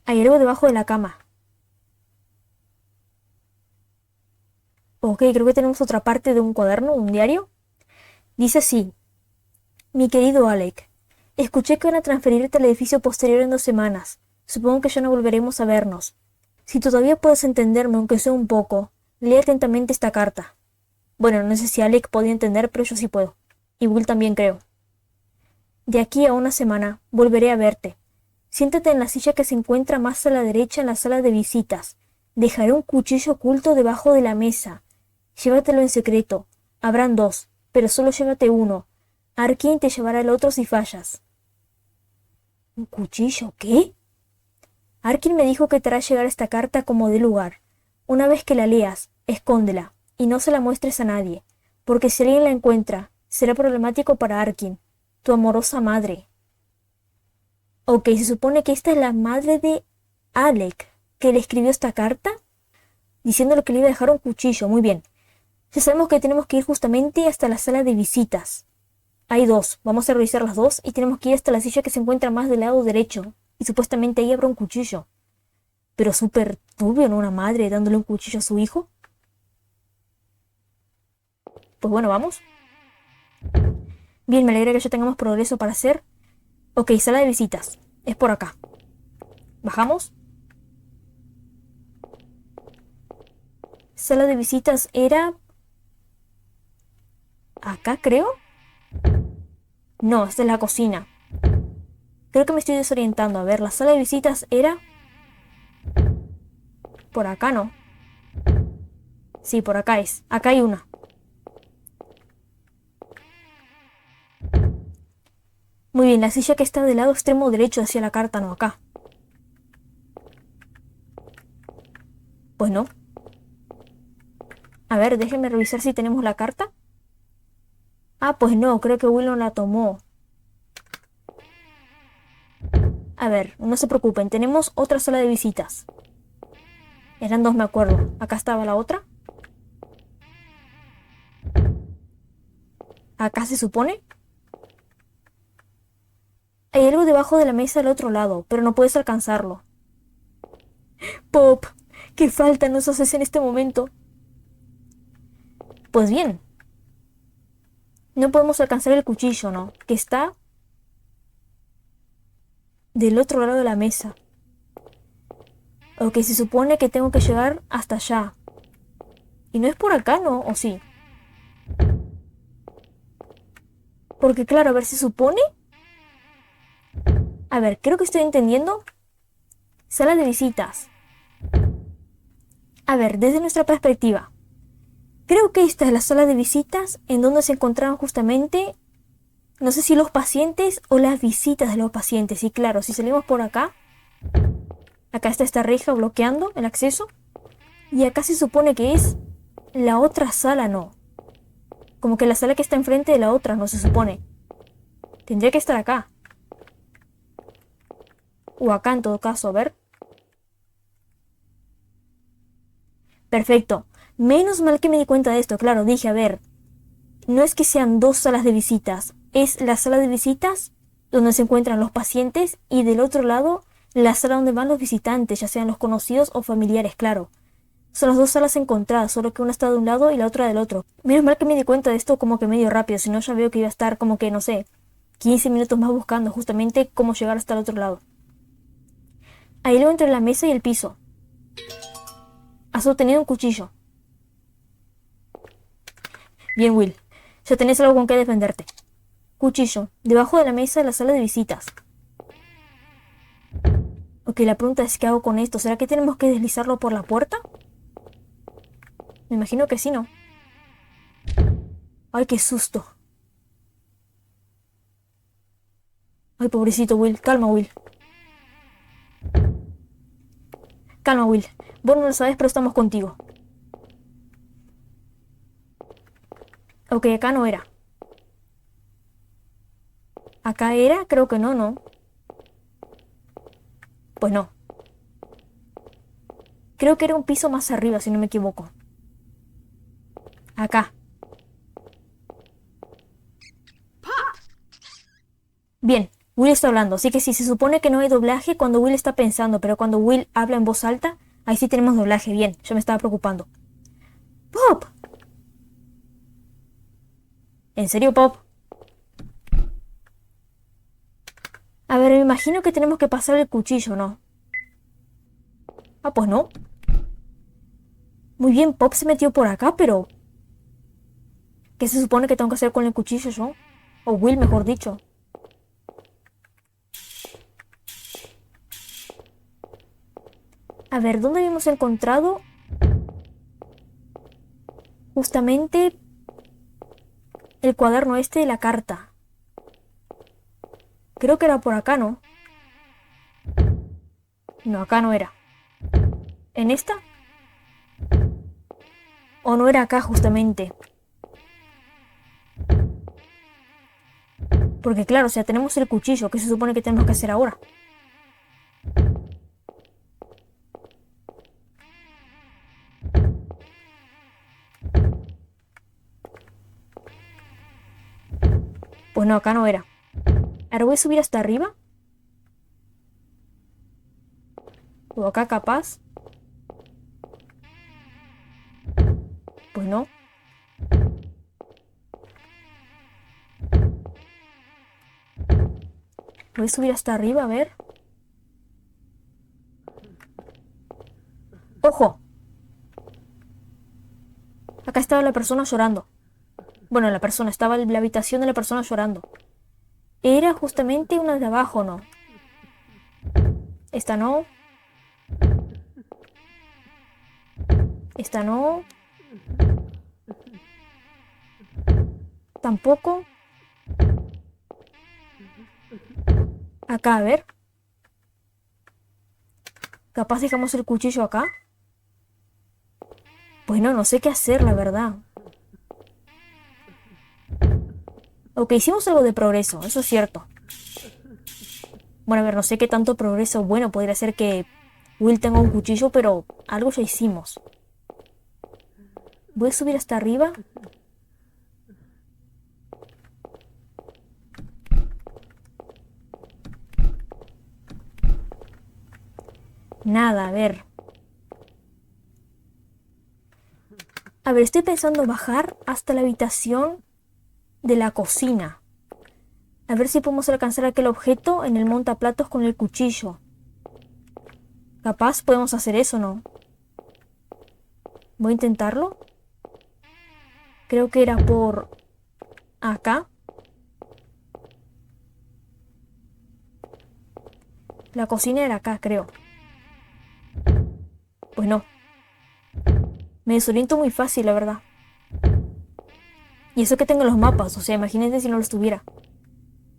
Hay algo debajo de la cama. Ok, creo que tenemos otra parte de un cuaderno, un diario. Dice así: Mi querido Alec, escuché que van a transferirte al edificio posterior en 2 semanas. Supongo que ya no volveremos a vernos. Si todavía puedes entenderme, aunque sea un poco, lee atentamente esta carta. Bueno, no sé si Alec podía entender, pero yo sí puedo. Y Will también creo. De aquí a una semana volveré a verte. Siéntate en la silla que se encuentra más a la derecha en la sala de visitas. Dejaré un cuchillo oculto debajo de la mesa. Llévatelo en secreto. Habrán 2, pero solo llévate uno. Arkin te llevará el otro si fallas. ¿Un cuchillo? ¿Qué? Arkin me dijo que te hará llegar esta carta como de lugar. Una vez que la leas, escóndela y no se la muestres a nadie, porque si alguien la encuentra, será problemático para Arkin. Tu amorosa madre. Ok, se supone que esta es la madre de Alec, que le escribió esta carta diciéndole que le iba a dejar un cuchillo. Muy bien. Ya sabemos que tenemos que ir justamente hasta la sala de visitas. Hay dos. Vamos a revisar las dos y tenemos que ir hasta la silla que se encuentra más del lado derecho. Y supuestamente ahí habrá un cuchillo. Pero súper turbio, ¿no? Una madre dándole un cuchillo a su hijo. Pues bueno, vamos. Bien, me alegra que ya tengamos progreso para hacer. Ok, sala de visitas. Es por acá. Bajamos. Sala de visitas era... acá, creo. No, esta es la cocina. Creo que me estoy desorientando. A ver, la sala de visitas era... por acá, ¿no? Sí, por acá es. Acá hay una. Muy bien, la silla que está del lado extremo derecho hacia la carta, no acá. Pues no. A ver, déjenme revisar si tenemos la carta. Ah, pues no, creo que Will no la tomó. A ver, no se preocupen, tenemos otra sala de visitas. Eran dos, me acuerdo. Acá estaba la otra. Acá se supone. Hay algo debajo de la mesa al otro lado, pero no puedes alcanzarlo. Pop, ¿qué falta nos haces en este momento? Pues bien. No podemos alcanzar el cuchillo, ¿no? Que está del otro lado de la mesa. O que se supone que tengo que llegar hasta allá. Y no es por acá, ¿no? ¿O sí? Porque claro, a ver, se supone... A ver, creo que estoy entendiendo. Sala de visitas. A ver, desde nuestra perspectiva. Creo que esta es la sala de visitas en donde se encontraban justamente, no sé si los pacientes o las visitas de los pacientes. Y claro, si salimos por acá, acá está esta reja bloqueando el acceso. Y acá se supone que es la otra sala, no. Como que la sala que está enfrente de la otra, no se supone. Tendría que estar acá. O acá en todo caso, a ver. Perfecto. Menos mal que me di cuenta de esto. Claro, dije, a ver. No es que sean dos salas de visitas. Es la sala de visitas donde se encuentran los pacientes y del otro lado la sala donde van los visitantes, ya sean los conocidos o familiares, claro. Son las dos salas encontradas, solo que una está de un lado y la otra del otro. Menos mal que me di cuenta de esto como que medio rápido, si no ya veo que iba a estar como que, no sé, 15 minutos más buscando justamente cómo llegar hasta el otro lado. Hay algo entre la mesa y el piso. Has obtenido un cuchillo. Bien, Will. Ya tenés algo con qué defenderte. Cuchillo. Debajo de la mesa de la sala de visitas. Ok, la pregunta es ¿qué hago con esto? ¿Será que tenemos que deslizarlo por la puerta? Me imagino que sí, ¿no? Ay, qué susto. Ay, pobrecito Will. Calma, Will. Calma, Will. Vos no lo sabes, pero estamos contigo. Ok, acá no era. ¿Acá era? Creo que no, ¿no? Pues no. Creo que era un piso más arriba, si no me equivoco. Acá. Bien, Will está hablando, así que sí, se supone que no hay doblaje cuando Will está pensando, pero cuando Will habla en voz alta, ahí sí tenemos doblaje. Bien, yo me estaba preocupando. ¡Pop! ¿En serio, Pop? A ver, me imagino que tenemos que pasar el cuchillo, ¿no? Ah, pues no. Muy bien, Pop se metió por acá, pero... ¿qué se supone que tengo que hacer con el cuchillo yo? O Will, mejor dicho. A ver, ¿dónde habíamos encontrado? Justamente... el cuaderno este de la carta. Creo que era por acá, ¿no? No, acá no era. ¿En esta? ¿O no era acá justamente? Porque claro, o sea, tenemos el cuchillo. ¿Qué se supone que tenemos que hacer ahora? Pues no, acá no era. Ahora voy a subir hasta arriba. O acá capaz. Pues no. Voy a subir hasta arriba, a ver. ¡Ojo! Acá estaba la persona llorando. Bueno, estaba en la habitación de la persona llorando. Era justamente una de abajo, ¿no? Esta no. Esta no. Tampoco. Acá, a ver. Capaz dejamos el cuchillo acá. Bueno, no sé qué hacer, la verdad. Ok, hicimos algo de progreso, eso es cierto. Bueno, a ver, no sé qué tanto progreso. Bueno, podría ser que Will tenga un cuchillo, pero algo ya hicimos. Voy a subir hasta arriba. Nada, a ver. A ver, estoy pensando bajar hasta la habitación de la cocina. A ver si podemos alcanzar aquel objeto en el montaplatos con el cuchillo. Capaz podemos hacer eso, ¿no? Voy a intentarlo. Creo que era por acá. La cocina era acá, creo. Pues no. Me desoriento muy fácil, la verdad. Y eso que tengo los mapas, o sea, imagínense si no los tuviera.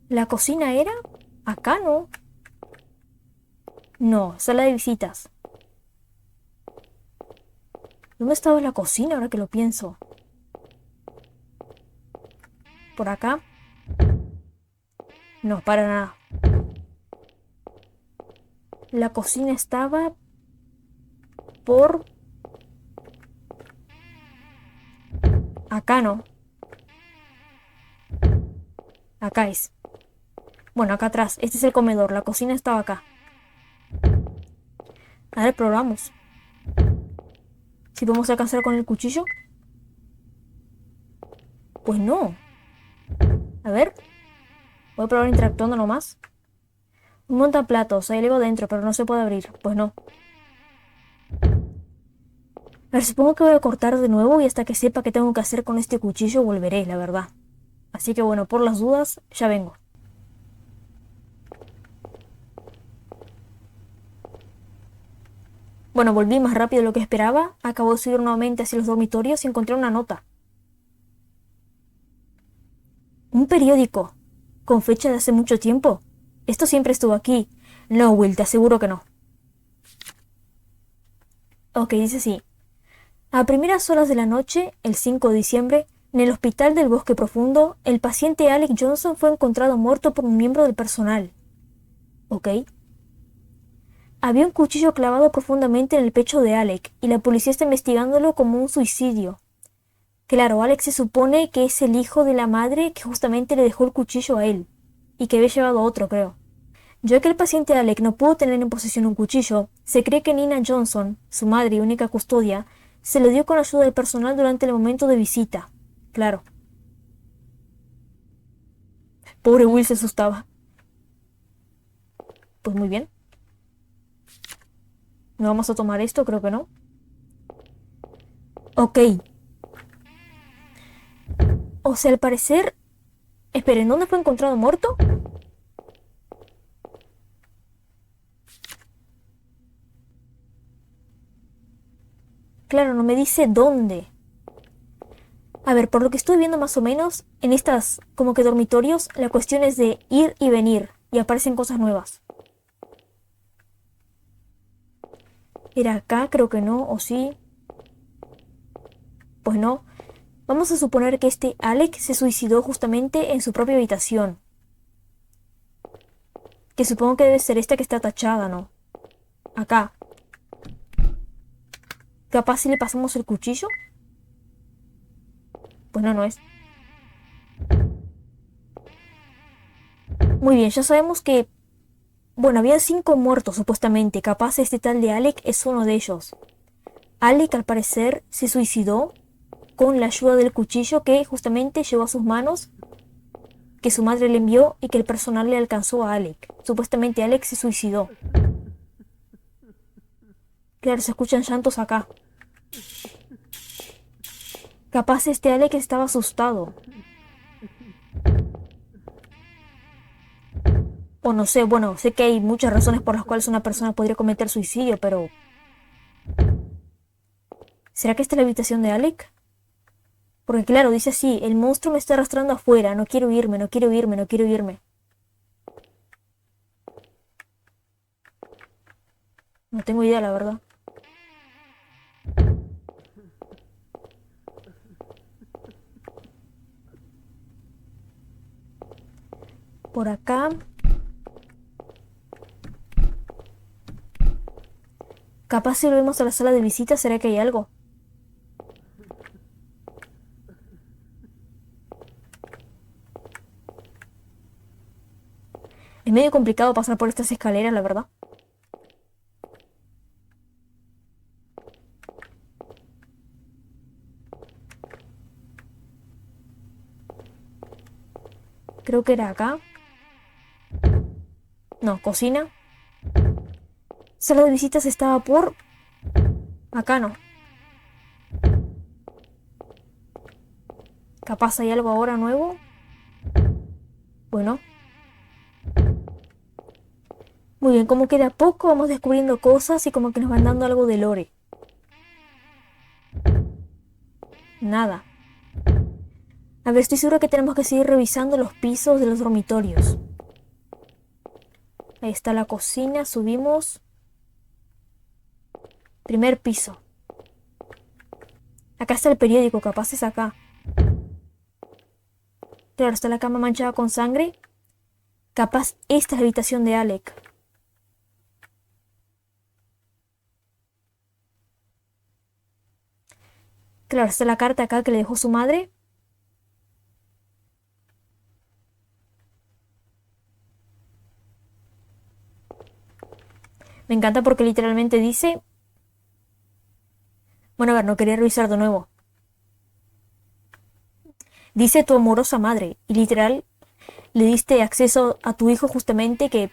¿La cocina era? Acá, ¿no? No, sala de visitas. ¿Dónde estaba la cocina ahora que lo pienso? ¿Por acá? No, para nada. La cocina estaba por... Acá no. Acá es. Bueno, acá atrás. Este es el comedor. La cocina estaba acá. A ver, probamos. Si podemos alcanzar con el cuchillo. Pues no. A ver. Voy a probar interactuando nomás. Un montaplatos. Hay algo dentro, pero no se puede abrir. Pues no. A ver, supongo que voy a cortar de nuevo y hasta que sepa qué tengo que hacer con este cuchillo volveré, la verdad. Así que bueno, por las dudas, ya vengo. Bueno, volví más rápido de lo que esperaba. Acabo de subir nuevamente hacia los dormitorios y encontré una nota. Un periódico. Con fecha de hace mucho tiempo. Esto siempre estuvo aquí. No, Will, te aseguro que no. Ok, dice así. A primeras horas de la noche, el 5 de diciembre, en el hospital del Bosque Profundo, el paciente Alec Johnson fue encontrado muerto por un miembro del personal. Ok. Había un cuchillo clavado profundamente en el pecho de Alec, y la policía está investigándolo como un suicidio. Claro, Alex se supone que es el hijo de la madre que justamente le dejó el cuchillo a él, y que había llevado otro, creo. Ya que el paciente Alec no pudo tener en posesión un cuchillo, se cree que Nina Johnson, su madre y única custodia, se lo dio con ayuda del personal durante el momento de visita. Claro. Pobre Will se asustaba. Pues muy bien. ¿No vamos a tomar esto? Creo que no. Ok. O sea, al parecer... Esperen, ¿dónde fue encontrado muerto? Claro, no me dice dónde. A ver, por lo que estoy viendo más o menos, en estas como que dormitorios, la cuestión es de ir y venir, y aparecen cosas nuevas. ¿Era acá? Creo que no, ¿o sí? Pues no. Vamos a suponer que este Alec se suicidó justamente en su propia habitación. Que supongo que debe ser esta que está tachada, ¿no? Acá. Capaz si le pasamos el cuchillo. Pues no, no es. Muy bien, ya sabemos que... Bueno, había 5 muertos supuestamente. Capaz este tal de Alec es uno de ellos. Alec al parecer se suicidó con la ayuda del cuchillo que justamente llegó a sus manos, que su madre le envió y que el personal le alcanzó a Alec. Supuestamente Alec se suicidó. Claro, se escuchan llantos acá. Capaz este Alec estaba asustado. O no sé, bueno, sé que hay muchas razones por las cuales una persona podría cometer suicidio, pero... ¿Será que esta es la habitación de Alec? Porque claro, dice así, el monstruo me está arrastrando afuera, no quiero irme, no quiero irme, no quiero irme. No tengo idea, la verdad. Por acá... Capaz si volvemos a la sala de visitas, ¿será que hay algo? Es medio complicado pasar por estas escaleras, la verdad. Creo que era acá. No, cocina. Sala de visitas estaba por... Acá no. Capaz hay algo ahora nuevo. Bueno. Muy bien, como que de a poco vamos descubriendo cosas y como que nos van dando algo de lore. Nada. A ver, estoy seguro que tenemos que seguir revisando los pisos de los dormitorios. Ahí está la cocina, subimos. Primer piso. Acá está el periódico, capaz es acá. Claro, está la cama manchada con sangre. Capaz esta es la habitación de Alec. Claro, está la carta acá que le dejó su madre. Me encanta porque literalmente dice... Bueno, a ver, no quería revisar de nuevo. Dice tu amorosa madre. Y literal, le diste acceso a tu hijo justamente que...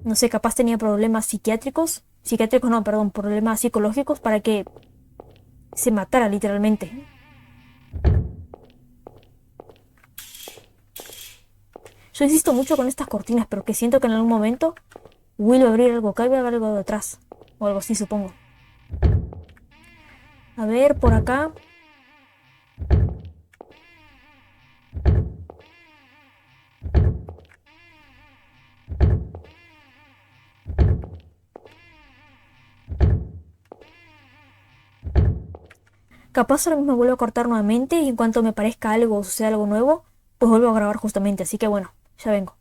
No sé, capaz tenía problemas psiquiátricos. Psiquiátricos no, perdón, problemas psicológicos para que se matara literalmente. Yo insisto mucho con estas cortinas, pero que siento que en algún momento Will va a abrir algo acá y va a haber algo detrás. O algo así, supongo. A ver, por acá. Capaz ahora mismo vuelvo a cortar nuevamente y en cuanto me parezca algo o suceda algo nuevo, pues vuelvo a grabar justamente. Así que bueno, ya vengo.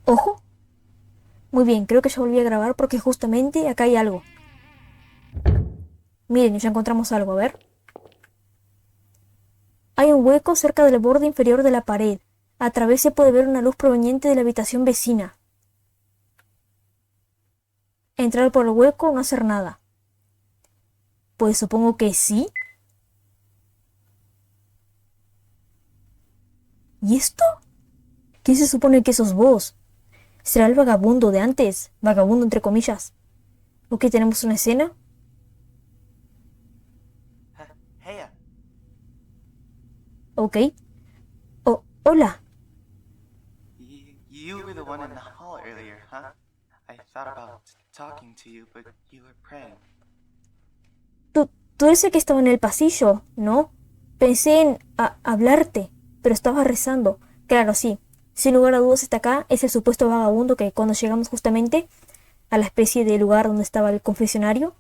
Ojo. Muy bien, creo que ya volví a grabar porque justamente acá hay algo. Miren, ya encontramos algo, a ver. Hay un hueco cerca del borde inferior de la pared. A través se puede ver una luz proveniente de la habitación vecina. Entrar por el hueco o no hacer nada. Pues supongo que sí. ¿Y esto? ¿Quién se supone que sos vos? ¿Será el vagabundo de antes? Vagabundo entre comillas. Ok, tenemos una escena. Hey, Ok. Oh, hola. you were the one in the hall earlier, huh? I thought about talking to you, but you were praying. Tú eres el que estaba en el pasillo, ¿no? pensé en hablarte, pero estaba rezando. Claro, sí. Sin lugar a dudas está acá, es el supuesto vagabundo que cuando llegamos justamente a la especie de lugar donde estaba el confesionario,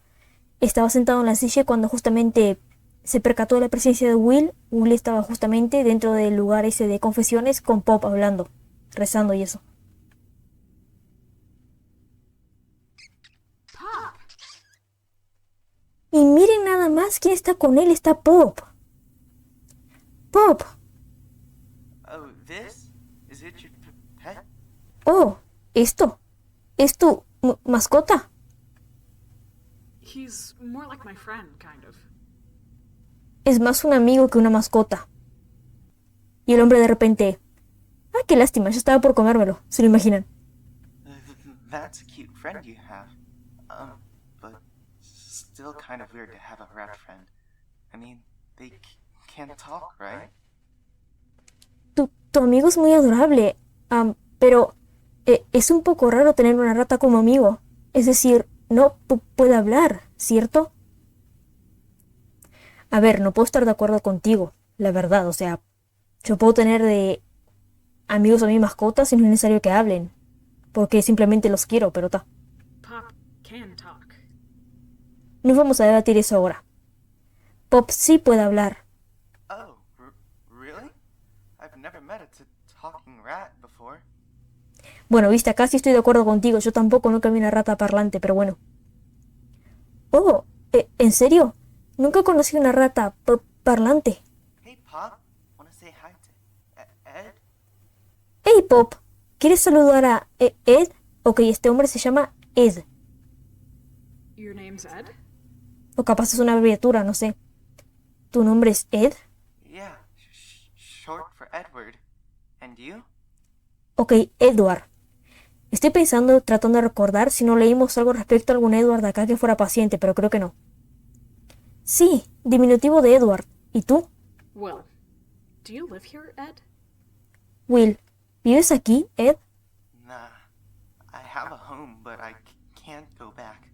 estaba sentado en la silla y cuando justamente se percató de la presencia de Will, Will estaba justamente dentro del lugar ese de confesiones con Pop hablando, rezando y eso. Pop! Y miren nada más quién está con él, está Pop. Pop, Oh, this? Is it your pet? oh, esto, ¿es tu mascota? He's more like my friend, kind of. Es más un amigo que una mascota. Y el hombre de repente, qué lástima, yo estaba por comérmelo, ¿se lo imaginan? That's a cute friend you have. But still kind of weird to have a rat friend. I mean, they can't talk, right? Tu amigo es muy adorable, pero es un poco raro tener una rata como amigo. Es decir, no puede hablar, ¿cierto? A ver, no puedo estar de acuerdo contigo, la verdad. O sea, yo puedo tener de amigos a mi mascotas y no es necesario que hablen, porque simplemente los quiero, pero ta. Pop can talk. No vamos a debatir eso ahora. Pop sí puede hablar. Oh, really? I've never met a talking rat before. Bueno, viste, acá sí estoy de acuerdo contigo. Yo tampoco nunca vi una rata parlante, pero bueno. Oh, ¿en serio? Nunca he conocido una rata parlante. Hey, Pop. Wanna say hi to Ed? Hey, Pop, ¿quieres saludar a Ed? Ok, este hombre se llama Ed. Your name's Ed? O capaz es una abreviatura, no sé. ¿Tu nombre es Ed? Yeah, short for Edward. And you? Ok, Edward. Estoy pensando, tratando de recordar si no leímos algo respecto a algún Edward acá que fuera paciente, pero creo que no. Sí, diminutivo de Edward. ¿Y tú? Will. Do you live here, Ed? Will, ¿vives aquí, Ed? Nah. I have a home, but I can't go back.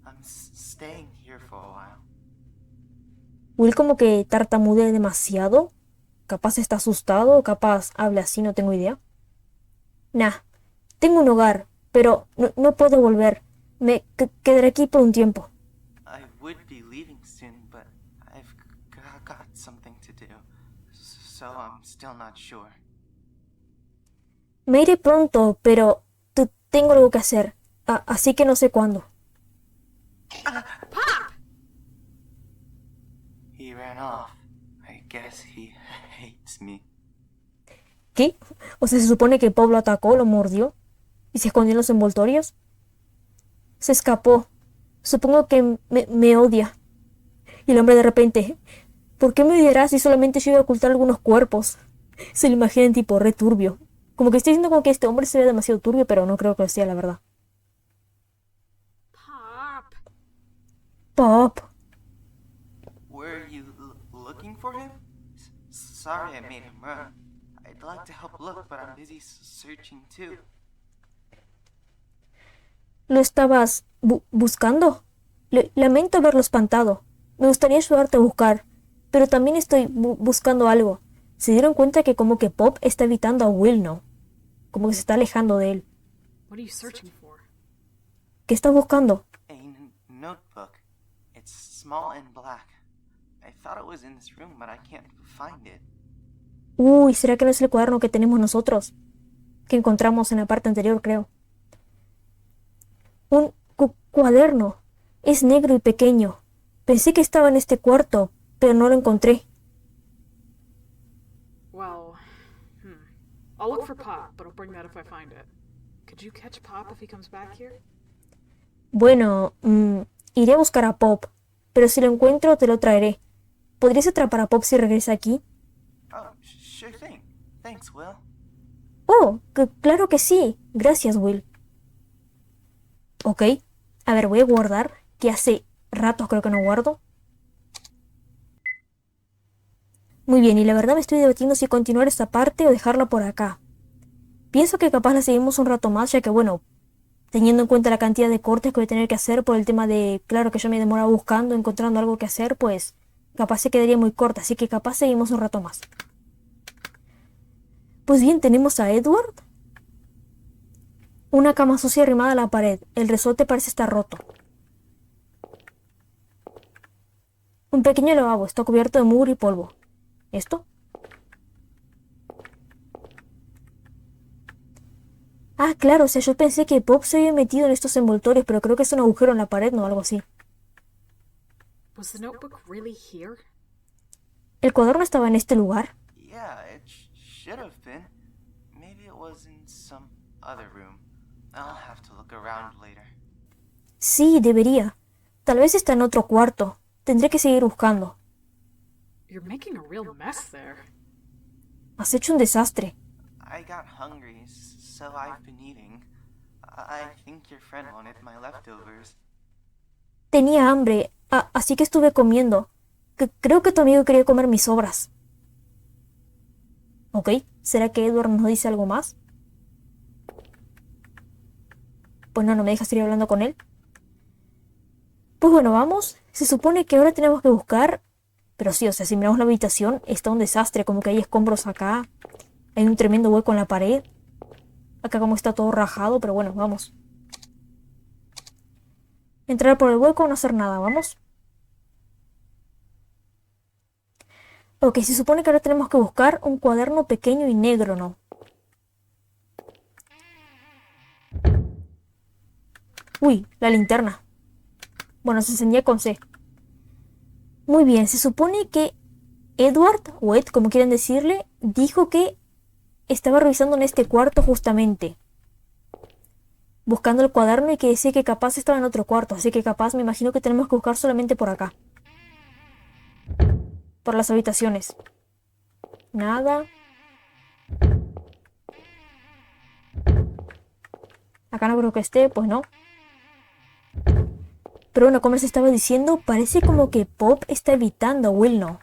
I'm staying here for a while. Will como que tartamudea demasiado. Capaz está asustado, capaz habla así, no tengo idea. Nah, tengo un hogar, pero no puedo volver. Me quedaré aquí por un tiempo. I would be leaving soon, but I've got something to do. So I'm still not sure. Me iré pronto, pero tengo algo que hacer. Así que no sé cuándo. Pop! He ran off. I guess he hates me. ¿Qué? O sea, se supone que Pop lo atacó, lo mordió y se escondió en los envoltorios. Se escapó. Supongo que me odia. Y el hombre de repente, ¿por qué me odiarás si solamente yo iba a ocultar algunos cuerpos? Se lo imaginan tipo re turbio. Como que estoy diciendo como que este hombre se ve demasiado turbio, pero no creo que lo sea, la verdad. Pop! Pop. Were you looking for him? Sorry I made him run. I'd like to help look, but I'm busy searching too. ¿Lo estabas buscando? Lamento haberlo espantado. Me gustaría ayudarte a buscar, pero también estoy buscando algo. Se dieron cuenta que como que Pop está evitando a Will, ¿no? Como que se está alejando de él. What are you searching for? ¿Qué estás buscando? A notebook. It's small and black. I thought it was in this room, but I can't find it. Uy, ¿será que no es el cuaderno que tenemos nosotros? Que encontramos en la parte anterior, creo. Un cuaderno. Es negro y pequeño. Pensé que estaba en este cuarto, pero no lo encontré. Well, I'll look for Pop, but I'll bring that if I find it. Could you catch Pop if he comes back here? Bueno, iré a buscar a Pop, pero si lo encuentro te lo traeré. ¿Podrías atrapar a Pop si regresa aquí? Oh, sure thing. Thanks, Will. Oh, claro que sí. Gracias, Will. Ok. A ver, voy a guardar, que hace ratos creo que no guardo. Muy bien, y la verdad me estoy debatiendo si continuar esta parte o dejarla por acá. Pienso que capaz la seguimos un rato más, ya que bueno, teniendo en cuenta la cantidad de cortes que voy a tener que hacer por el tema de, claro que yo me demoraba buscando, encontrando algo que hacer, pues capaz se quedaría muy corta, así que capaz seguimos un rato más. Pues bien, tenemos a Edward. Una cama sucia arrimada a la pared. El resorte parece estar roto. Un pequeño lavabo está cubierto de mugre y polvo. ¿Esto? Ah, claro, o sea, yo pensé que Pop se había metido en estos envoltorios, pero creo que es un agujero en la pared, ¿no? Algo así. Was the notebook really here? ¿El cuaderno estaba en este lugar? Yeah, it should have been. Maybe it was in some other room. I'll have to look around later. Sí, debería. Tal vez está en otro cuarto. Tendré que seguir buscando. You're making a real mess there. Has hecho un desastre. I got hungry, so I've been eating. I think your friend wanted my leftovers. Tenía hambre, así que estuve comiendo. Creo que tu amigo quería comer mis sobras. Ok, ¿será que Edward nos dice algo más? Pues no me dejas seguir hablando con él. Pues bueno, vamos. Se supone que ahora tenemos que buscar... Pero sí, o sea, si miramos la habitación, está un desastre. Como que hay escombros acá. Hay un tremendo hueco en la pared. Acá como está todo rajado, pero bueno, vamos. Entrar por el hueco o no hacer nada, vamos. Ok, se supone que ahora tenemos que buscar un cuaderno pequeño y negro, ¿no? Uy, la linterna. Bueno, se encendía con C. Muy bien, se supone que Edward, o Ed, como quieren decirle, dijo que estaba revisando en este cuarto justamente. Buscando el cuaderno y que decía que capaz estaba en otro cuarto. Así que capaz me imagino que tenemos que buscar solamente por acá. Por las habitaciones. Nada. Acá no creo que esté, pues no. Pero bueno, como les estaba diciendo, parece como que Pop está evitando a Will, ¿no?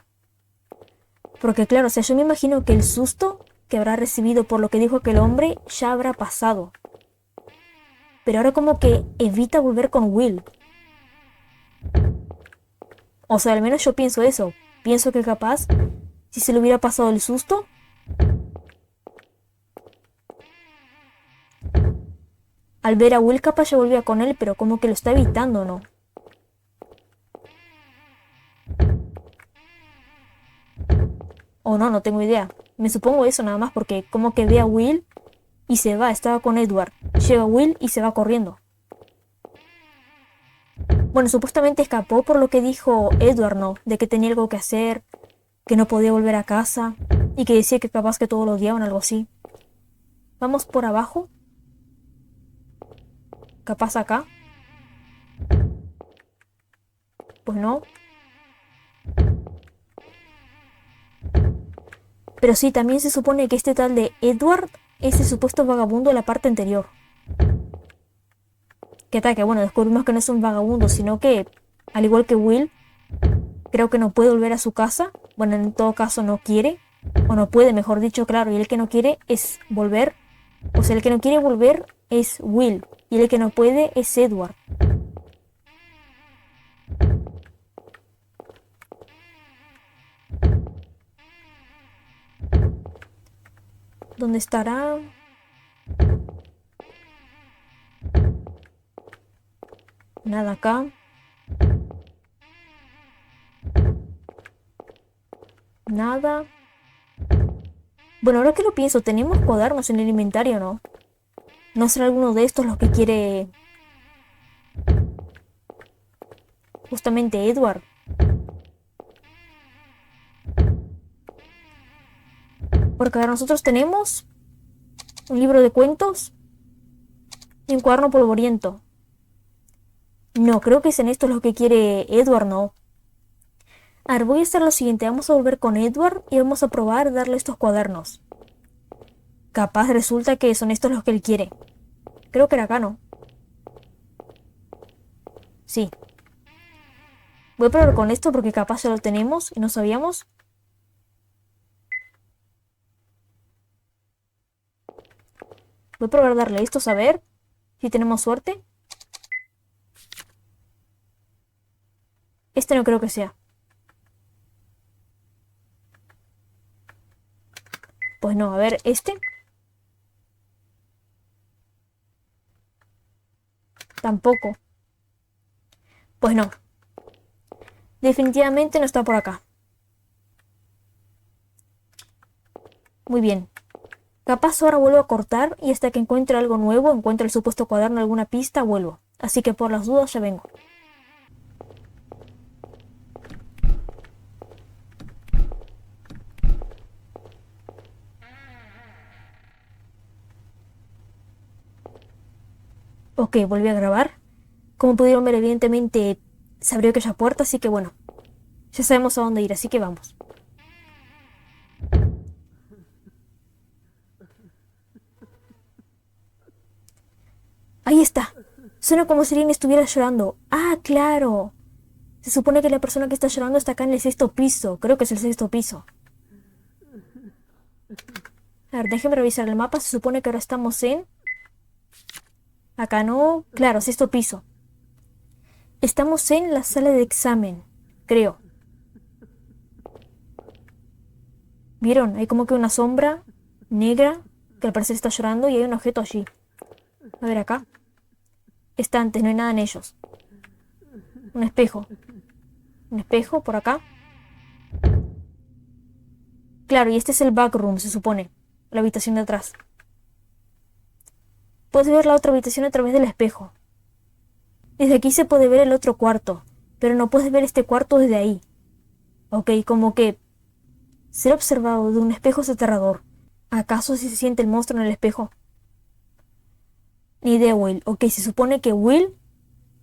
Porque claro, o sea, yo me imagino que el susto que habrá recibido por lo que dijo aquel hombre ya habrá pasado. Pero ahora como que evita volver con Will. O sea, al menos yo pienso eso. Pienso que capaz, si se le hubiera pasado el susto, al ver a Will capaz ya volvía con él, pero como que lo está evitando, ¿no? O no, no tengo idea. Me supongo eso nada más porque como que ve a Will y se va, estaba con Edward. Llega Will y se va corriendo. Bueno, supuestamente escapó por lo que dijo Edward, ¿no? De que tenía algo que hacer, que no podía volver a casa y que decía que capaz que todos lo odiaban, algo así. Vamos por abajo. Capaz acá. Pues no. Pero sí, también se supone que este tal de Edward es el supuesto vagabundo de la parte anterior. ¿Qué tal? Que bueno, descubrimos que no es un vagabundo, sino que, al igual que Will, creo que no puede volver a su casa. Bueno, en todo caso no quiere, o no puede, mejor dicho, claro, y el que no quiere es volver. O sea, el que no quiere volver es Will, y el que no puede es Edward. ¿Dónde estará? Nada acá. Nada. Bueno, ahora que lo pienso, tenemos cuadernos en el inventario, ¿no? ¿No será alguno de estos los que quiere justamente Edward? Porque ahora nosotros tenemos un libro de cuentos y un cuaderno polvoriento. No, creo que es en estos los que quiere Edward, ¿no? A ver, voy a hacer lo siguiente. Vamos a volver con Edward y vamos a probar darle estos cuadernos. Capaz resulta que son estos los que él quiere. Creo que era acá, ¿no? Sí. Voy a probar con esto porque capaz ya lo tenemos y no sabíamos. Voy a probar darle estos a ver si tenemos suerte. Este no creo que sea. Pues no, a ver, este. Tampoco. Pues no. Definitivamente no está por acá. Muy bien. Capaz ahora vuelvo a cortar y hasta que encuentre algo nuevo, encuentre el supuesto cuaderno, alguna pista, vuelvo. Así que por las dudas ya vengo. Ok, volví a grabar. Como pudieron ver, evidentemente se abrió aquella puerta, así que bueno. Ya sabemos a dónde ir, así que vamos. Ahí está. Suena como si alguien estuviera llorando. ¡Ah, claro! Se supone que la persona que está llorando está acá en el 6.º piso. Creo que es el 6.º piso. A ver, déjenme revisar el mapa. Se supone que ahora estamos en... Acá no... Claro, 6.º piso. Estamos en la sala de examen. Creo. ¿Vieron? Hay como que una sombra negra que al parecer está llorando y hay un objeto allí. A ver acá. Estantes, no hay nada en ellos. Un espejo. Un espejo por acá. Claro, y este es el backroom, se supone. La habitación de atrás. Puedes ver la otra habitación a través del espejo. Desde aquí se puede ver el otro cuarto, pero no puedes ver este cuarto desde ahí. Ok, como que ser observado de un espejo es aterrador. ¿Acaso si se siente el monstruo en el espejo? Ni idea, Will. Ok, se supone que Will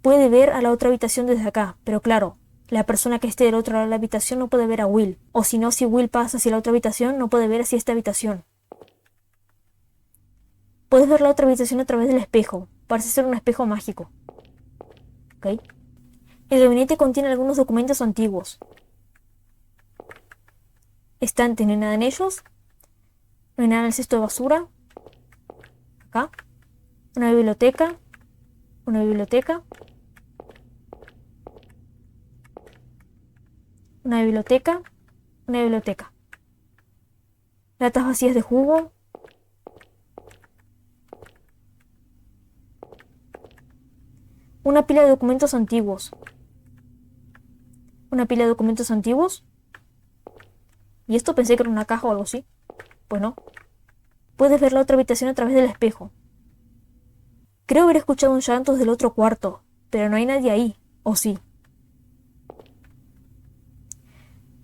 puede ver a la otra habitación desde acá, pero claro, la persona que esté del otro lado de la habitación no puede ver a Will. O si no, si Will pasa hacia la otra habitación, no puede ver hacia esta habitación. Puedes ver la otra habitación a través del espejo. Parece ser un espejo mágico. ¿Ok? El gabinete contiene algunos documentos antiguos. Estantes, no hay nada en ellos. No hay nada en el cesto de basura. Acá. Una biblioteca. Una biblioteca. Una biblioteca. Una biblioteca. Latas vacías de jugo. Una pila de documentos antiguos. Una pila de documentos antiguos. Y esto pensé que era una caja o algo así. Pues no. Puedes ver la otra habitación a través del espejo. Creo haber escuchado un llanto desde el otro cuarto, pero no hay nadie ahí. ¿O sí?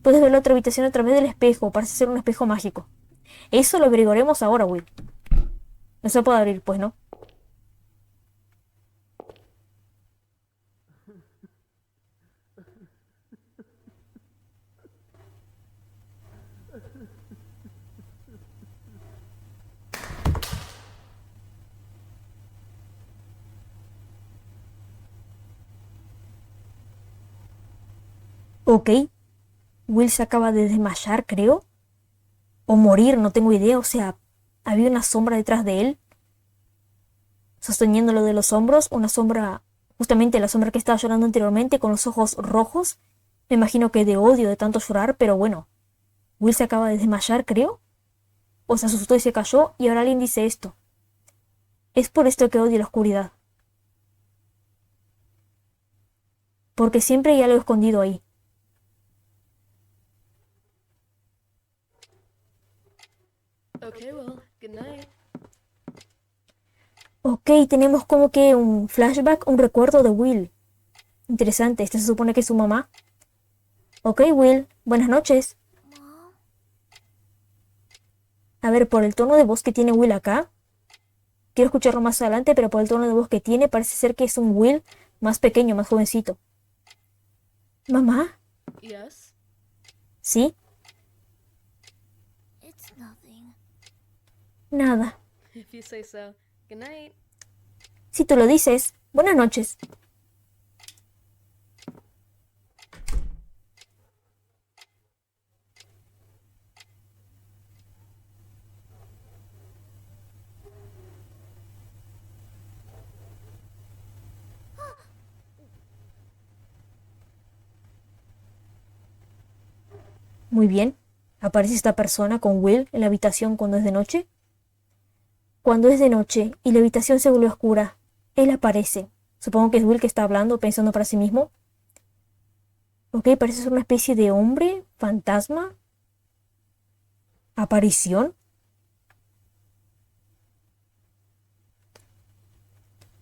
Puedes ver la otra habitación a través del espejo. Parece ser un espejo mágico. Eso lo averiguaremos ahora, Will. No se puede abrir, pues no. Ok. Will se acaba de desmayar, creo. O morir, no tengo idea. O sea, había una sombra detrás de él. Sosteniéndolo de los hombros. Una sombra, justamente la sombra que estaba llorando anteriormente, con los ojos rojos. Me imagino que de odio de tanto llorar, pero bueno. Will se acaba de desmayar, creo. O se asustó y se cayó, y ahora alguien dice esto. Es por esto que odio la oscuridad. Porque siempre hay algo escondido ahí. Okay, well, good night. Ok, tenemos como que un flashback, un recuerdo de Will. Interesante, ¿este se supone que es su mamá? Ok, Will, buenas noches. A ver, por el tono de voz que tiene Will acá. Quiero escucharlo más adelante, pero por el tono de voz que tiene, parece ser que es un Will más pequeño, más jovencito. ¿Mamá? Yes? ¿Sí? It's nothing. Nada. If you say so. Good night. Si tú lo dices. Buenas noches. Muy bien. ¿Aparece esta persona con Will en la habitación cuando es de noche? Cuando es de noche y la habitación se vuelve oscura, él aparece. Supongo que es Will que está hablando, pensando para sí mismo. Ok, parece ser una especie de hombre, fantasma, aparición.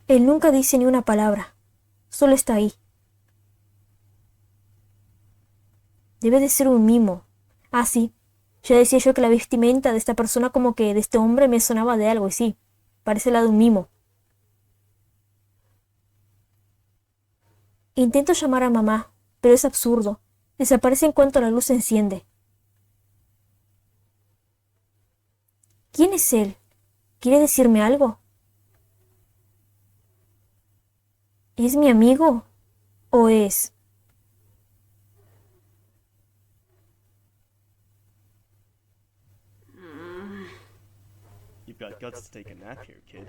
Él nunca dice ni una palabra, solo está ahí. Debe de ser un mimo. Ah, sí. Ya decía yo que la vestimenta de esta persona como que de este hombre me sonaba de algo, y sí, parece la de un mimo. Intento llamar a mamá, pero es absurdo. Desaparece en cuanto la luz se enciende. ¿Quién es él? ¿Quiere decirme algo? ¿Es mi amigo? ¿O es? You've got guts to take a nap here, kid.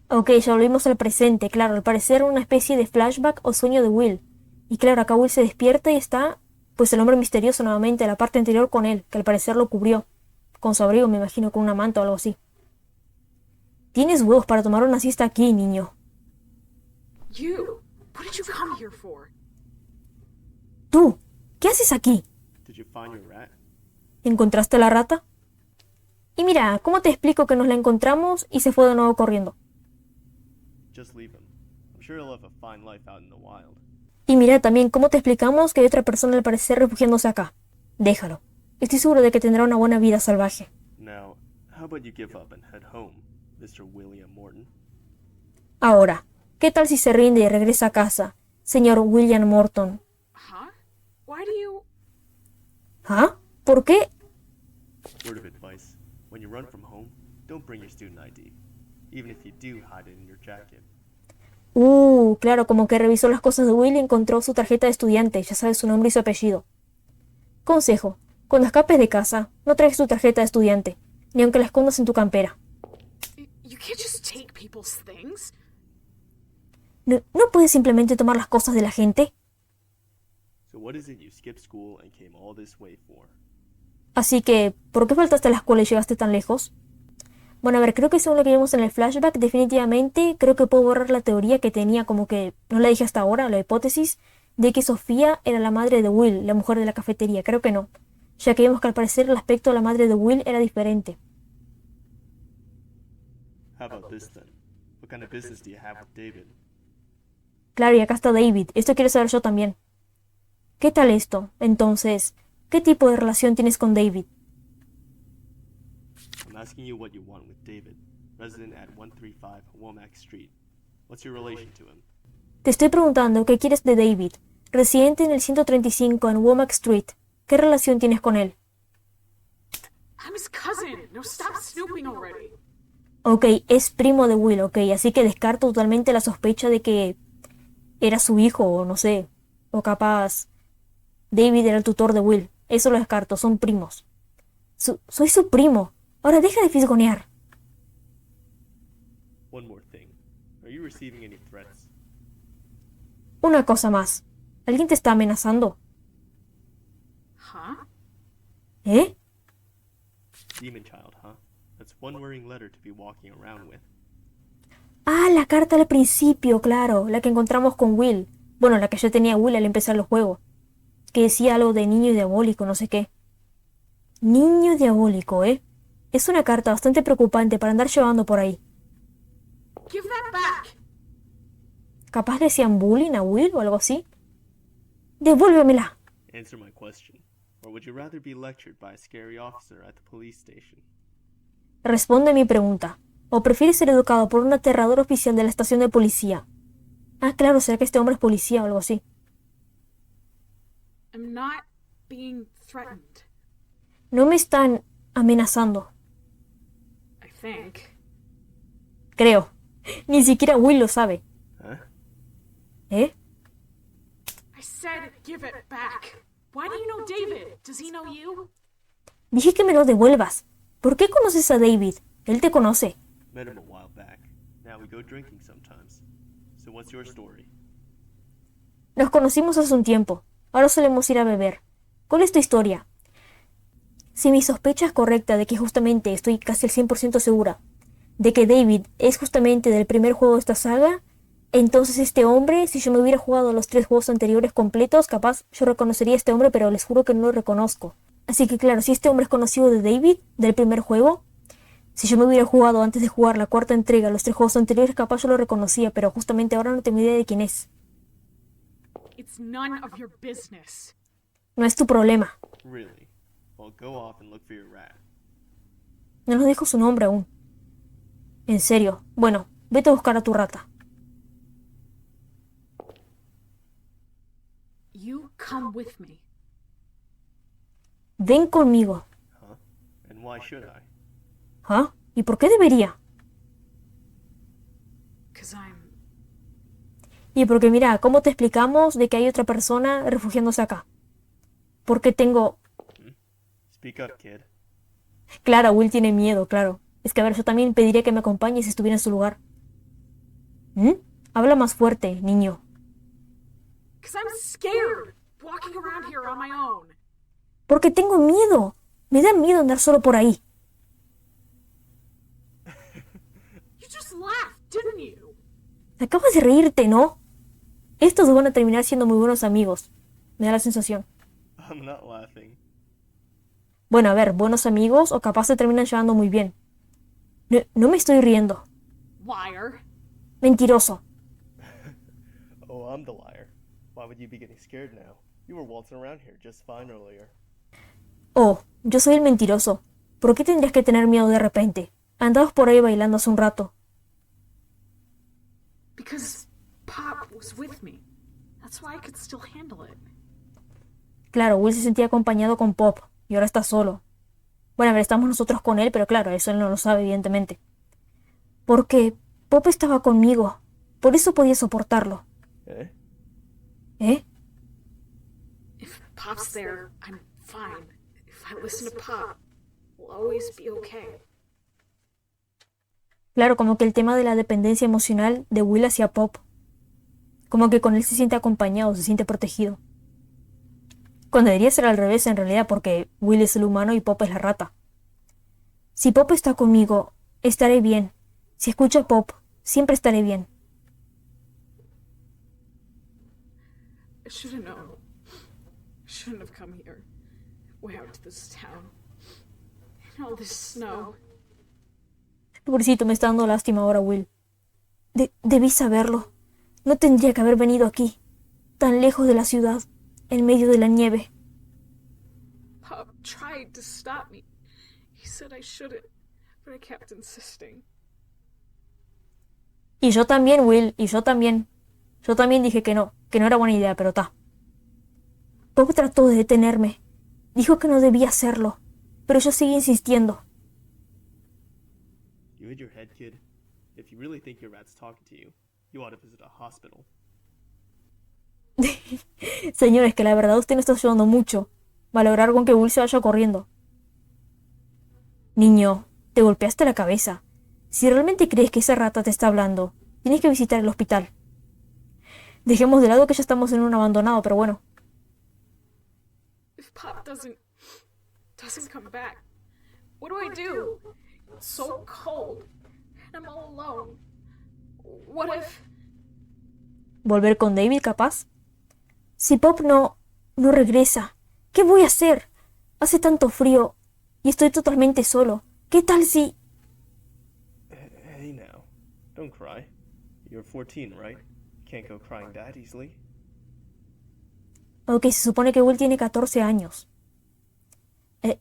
Ok, ya volvimos al presente, claro, al parecer una especie de flashback o sueño de Will. Y claro, acá Will se despierta y está, pues el hombre misterioso nuevamente, la parte anterior con él, que al parecer lo cubrió. Con su abrigo, me imagino, con una manta o algo así. Tienes huevos para tomar una siesta aquí, niño. You! What did you come here for? Tú, ¿qué haces aquí? Did you find your rat? ¿Encontraste a la rata? Y mira, ¿cómo te explico que nos la encontramos y se fue de nuevo corriendo? Just leave him. I'm sure he'll have a fine life out in the wild. Y mira también, ¿cómo te explicamos que hay otra persona al parecer refugiándose acá? Déjalo. Estoy seguro de que tendrá una buena vida salvaje. Now, how about you give up and head home, Mr. William Morton? Ahora, ¿qué tal si se rinde y regresa a casa, señor William Morton? Huh? Why do you... ¿Ah? ¿Por qué? Word of advice. When you run from home, don't bring your student ID. Even if you do hide it in your jacket. Claro, como que revisó las cosas de Will y encontró su tarjeta de estudiante, ya sabes su nombre y su apellido. Consejo, cuando escapes de casa, no traigas tu tarjeta de estudiante, ni aunque la escondas en tu campera. You can't just take people's things. ¿No puedes simplemente tomar las cosas de la gente? So what is it you skipped school and came all this way for? Así que, ¿por qué faltaste a la escuela y llegaste tan lejos? Bueno, a ver, creo que según lo que vimos en el flashback, definitivamente creo que puedo borrar la teoría que tenía, como que no la dije hasta ahora, la hipótesis de que Sofía era la madre de Will, la mujer de la cafetería. Creo que no, ya que vimos que al parecer el aspecto de la madre de Will era diferente. How about this then? What kind of business do you have with David? Claro, y acá está David, esto quiero saber yo también. ¿Qué tal esto? Entonces, ¿qué tipo de relación tienes con David? I'm asking you what you want with David, resident at 135 Womack Street. What's your relation to him? Te estoy preguntando qué quieres de David, residente en el 135 en Womack Street. ¿Qué relación tienes con él? I'm his cousin. No, stop snooping already. Ok, es primo de Will, ok, así que descarto totalmente la sospecha de que era su hijo, o no sé, o capaz David era el tutor de Will. Eso lo descarto, son primos. Soy su primo. Ahora deja de fisgonear. One more thing. Are you receiving any threats? Una cosa más. ¿Alguien te está amenazando? Huh? ¿Eh? Demon Child, huh? That's one worrying letter to be walking around with. Ah, la carta al principio, claro, la que encontramos con Will. Bueno, la que yo tenía Will al empezar el juego. Que decía algo de niño diabólico, no sé qué. Niño diabólico, ¿eh? Es una carta bastante preocupante para andar llevando por ahí. Give that back. ¿Capaz le hacían bullying a Will o algo así? Devuélvemela. Answer my question. Or would you rather be lectured by a scary officer at the police station? Responde mi pregunta. ¿O prefieres ser educado por un aterrador oficial de la estación de policía? Ah, claro, será que este hombre es policía o algo así. I'm not being threatened, No me están amenazando, I think. creo. Ni siquiera Will lo sabe. Huh? ¿Eh? I said give it back. Why do you know David? Does he know you? Dije que me lo devuelvas. ¿Por qué conoces a David? Él te conoce. Met him a while back. Now we go drinking sometimes. So what's your story? Nos conocimos hace un tiempo. Ahora solemos ir a beber. ¿Cuál es tu historia? Si mi sospecha es correcta de que justamente estoy casi al 100% segura de que David es justamente del primer juego de esta saga, entonces este hombre, si yo me hubiera jugado los 3 juegos anteriores completos, capaz yo reconocería a este hombre, pero les juro que no lo reconozco. Así que claro, si este hombre es conocido de David, del primer juego, si yo me hubiera jugado antes de jugar la 4ª entrega, los 3 juegos anteriores, capaz yo lo reconocía, pero justamente ahora no tengo idea de quién es. It's none of your business. No es tu problema. Really? Well, go off and look for your rat. No nos dijo su nombre aún. En serio. Bueno, vete a buscar a tu rata. You come with me. Ven conmigo. Huh? And why should I? ¿Ah? ¿Y por qué debería? Because I'm. Y porque mira, ¿cómo te explicamos de que hay otra persona refugiándose acá? Porque tengo... Speak up, kid. Claro, Will tiene miedo, claro. Es que a ver, yo también pediría que me acompañe si estuviera en su lugar. ¿Mm? Habla más fuerte, niño. Because I'm scared walking around here on my own. Porque tengo miedo. Me da miedo andar solo por ahí. You just laughed, didn't you? Acabas de reírte, ¿no? Estos dos van a terminar siendo muy buenos amigos. Me da la sensación. I'm not laughing. Bueno, a ver, buenos amigos o capaz se terminan llevando muy bien. No me estoy riendo. Liar. Mentiroso. Oh, I'm the liar. Why would you be getting scared now? You were waltzing around here just fine earlier. Oh, yo soy el mentiroso. ¿Por qué tendrías que tener miedo de repente? Andabas por ahí bailando hace un rato. Because Pop was with me. That's why I could still handle it. Claro, Will se sentía acompañado con Pop y ahora está solo. Bueno, a ver, estamos nosotros con él, pero claro, eso él no lo sabe, evidentemente. Porque Pop estaba conmigo. Por eso podía soportarlo. Eh? ¿Eh? If Pop's there, I'm fine. If I listen to Pop, we'll always be okay. Claro, como que el tema de la dependencia emocional de Will hacia Pop. Como que con él se siente acompañado, se siente protegido. Cuando debería ser al revés en realidad, porque Will es el humano y Pop es la rata. Si Pop está conmigo, estaré bien. Si escucho a Pop, siempre estaré bien. I should have known. I shouldn't have come here. Way out to this town. In all this snow. Pobrecito, me está dando lástima ahora, Will. Debí saberlo. No tendría que haber venido aquí, tan lejos de la ciudad, en medio de la nieve. Pop tried to stop me. He said I shouldn't, but I kept insisting. Y yo también, Will, y yo también. Yo también dije que no era buena idea, pero ta. Pop trató de detenerme. Dijo que no debía hacerlo, pero yo seguí insistiendo. You hit your head, kid. If you really think your rat's talking to you, you ought to visit a hospital. Señores, que la verdad usted no está ayudando mucho. Va a lograr con que Will se vaya corriendo. Niño, te golpeaste la cabeza. Si realmente crees que esa rata te está hablando, tienes que visitar el hospital. Dejemos de lado que ya estamos en un abandonado, pero bueno. If Pop doesn't come back, what do I do? It's so cold, and I'm all alone. What if? ¿Volver con David, capaz? Si Pop no regresa, ¿qué voy a hacer? Hace tanto frío y estoy totalmente solo. ¿Qué tal si...? Hey now, don't cry. You're 14, right? Can't go crying that easily. Ok, se supone que Will tiene 14 años.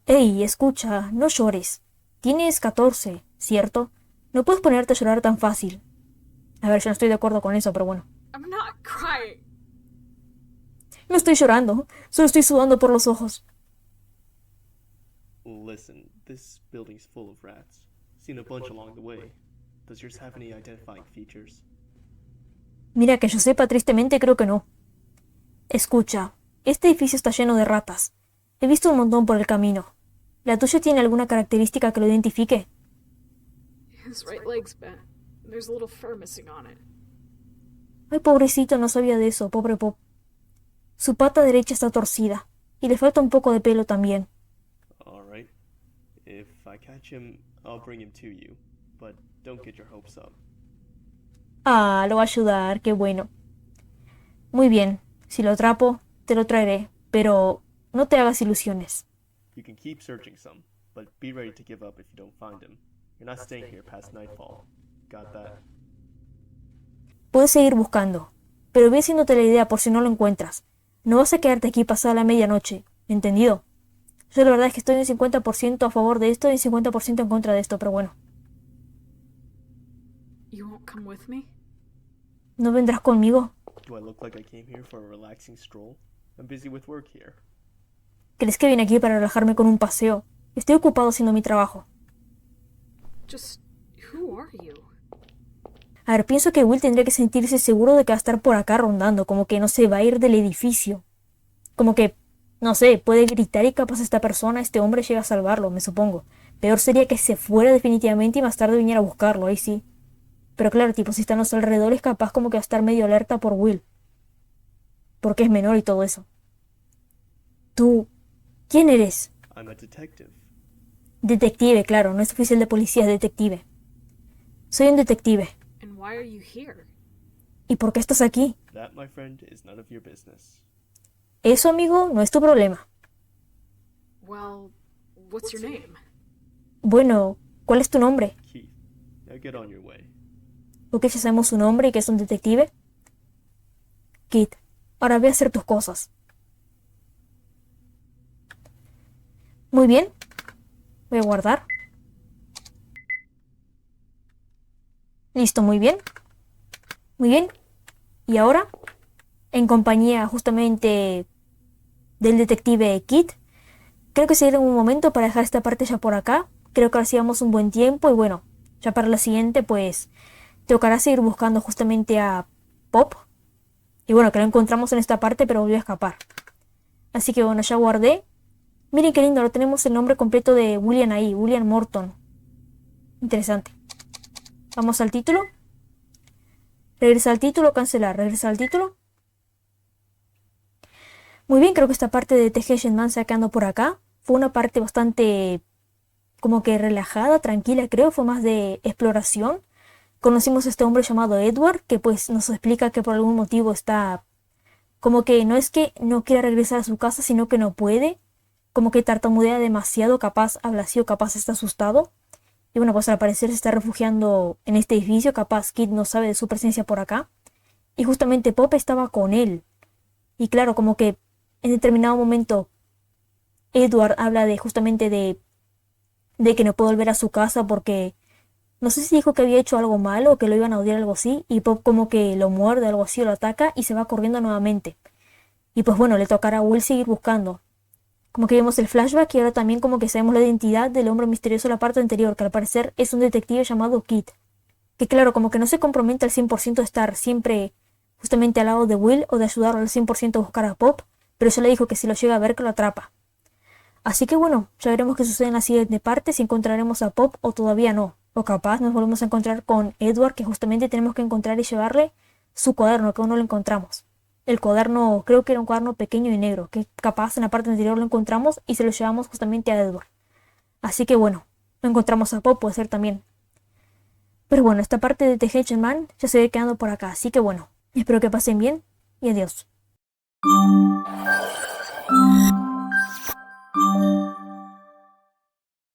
Ey, escucha, no llores. Tienes 14, ¿cierto? No puedes ponerte a llorar tan fácil. A ver, yo no estoy de acuerdo con eso, pero bueno. I'm not crying. No estoy llorando, solo estoy sudando por los ojos. Listen, this building's full of rats. Seen a bunch along the way. Does yours have any identifying features? Mira, que yo sepa, tristemente creo que no. Escucha, este edificio está lleno de ratas. He visto un montón por el camino. ¿La tuya tiene alguna característica que lo identifique? His right leg's bent. And there's a little fur missing on it. Ay, pobrecito, no sabía de eso, pobre Pop. Su pata derecha está torcida, y le falta un poco de pelo también. Alright, catch him, I'll bring him to you. But don't get your hopes up. Ah, lo va a ayudar, qué bueno. Muy bien, si lo atrapo, te lo traeré, pero no te hagas ilusiones. You can keep searching some, but be ready to give up if you don't find him. You're not staying here past nightfall. Got that? Puedes seguir buscando, pero ve haciéndote la idea por si no lo encuentras. No vas a quedarte aquí pasada la medianoche, ¿entendido? Yo la verdad es que estoy un 50% a favor de esto y un 50% en contra de esto, pero bueno. You won't come with me? ¿No vendrás conmigo? Do I look like I came here for a relaxing stroll? I'm busy with work here. ¿Crees que vine aquí para relajarme con un paseo? Estoy ocupado haciendo mi trabajo. Just who are you? A ver, pienso que Will tendría que sentirse seguro de que va a estar por acá rondando, como que no se va a ir del edificio. Como que, no sé, puede gritar y capaz esta persona, este hombre llega a salvarlo, me supongo. Peor sería que se fuera definitivamente y más tarde viniera a buscarlo, ahí sí. Pero claro, tipo, si está en los alrededores, capaz como que va a estar medio alerta por Will. Porque es menor y todo eso. Tú, ¿quién eres? I'm a detective. Detective, claro, no es oficial de policía, es detective. Soy un detective. And why are you here? ¿Y por qué estás aquí? That, my friend, is none of your business. Eso, amigo, no es tu problema. Well, what's your name? Bueno, ¿cuál es tu nombre? Keith, now get on your way. ¿O que ya sabemos su nombre y que es un detective? Kit, ahora ve a hacer tus cosas. Muy bien. Voy a guardar. Listo, muy bien. Muy bien. Y ahora, en compañía justamente del detective Kit, creo que sería un momento para dejar esta parte ya por acá. Creo que ahora sí vamos un buen tiempo y bueno, ya para la siguiente pues tocará seguir buscando justamente a Pop. Y bueno, que lo encontramos en esta parte pero volvió a escapar. Así que bueno, ya guardé. Miren qué lindo, ahora tenemos el nombre completo de William ahí, William Morton. Interesante. Vamos al título. Regresa al título, cancelar, regresa al título. Muy bien, creo que esta parte de The Hanged Man se ha quedado por acá. Fue una parte bastante como que relajada, tranquila, creo. Fue más de exploración. Conocimos a este hombre llamado Edward, que pues nos explica que por algún motivo está como que no es que no quiera regresar a su casa, sino que no puede. Como que tartamudea demasiado, capaz habla así o capaz está asustado. Y bueno, pues al parecer se está refugiando en este edificio, capaz Kid no sabe de su presencia por acá. Y justamente Pop estaba con él. Y claro, como que en determinado momento Edward habla de justamente de que no puede volver a su casa porque no sé si dijo que había hecho algo malo o que lo iban a odiar, algo así. Y Pop como que lo muerde, algo así, o lo ataca y se va corriendo nuevamente. Y pues bueno, le tocará a Will seguir buscando. Como que vemos el flashback y ahora también como que sabemos la identidad del hombre misterioso de la parte anterior, que al parecer es un detective llamado Kit. Que claro, como que no se compromete al 100% de estar siempre justamente al lado de Will o de ayudarlo al 100% a buscar a Pop, pero ya le dijo que si lo llega a ver que lo atrapa. Así que bueno, ya veremos qué sucede en la siguiente parte, si encontraremos a Pop o todavía no. O capaz nos volvemos a encontrar con Edward, que justamente tenemos que encontrar y llevarle su cuaderno, que aún no lo encontramos. El cuaderno, creo que era un cuaderno pequeño y negro, que capaz en la parte anterior lo encontramos y se lo llevamos justamente a Edward. Así que bueno, lo encontramos a Pop, puede ser también. Pero bueno, esta parte de The Hanged Man ya se ve quedando por acá, así que bueno, espero que pasen bien y adiós.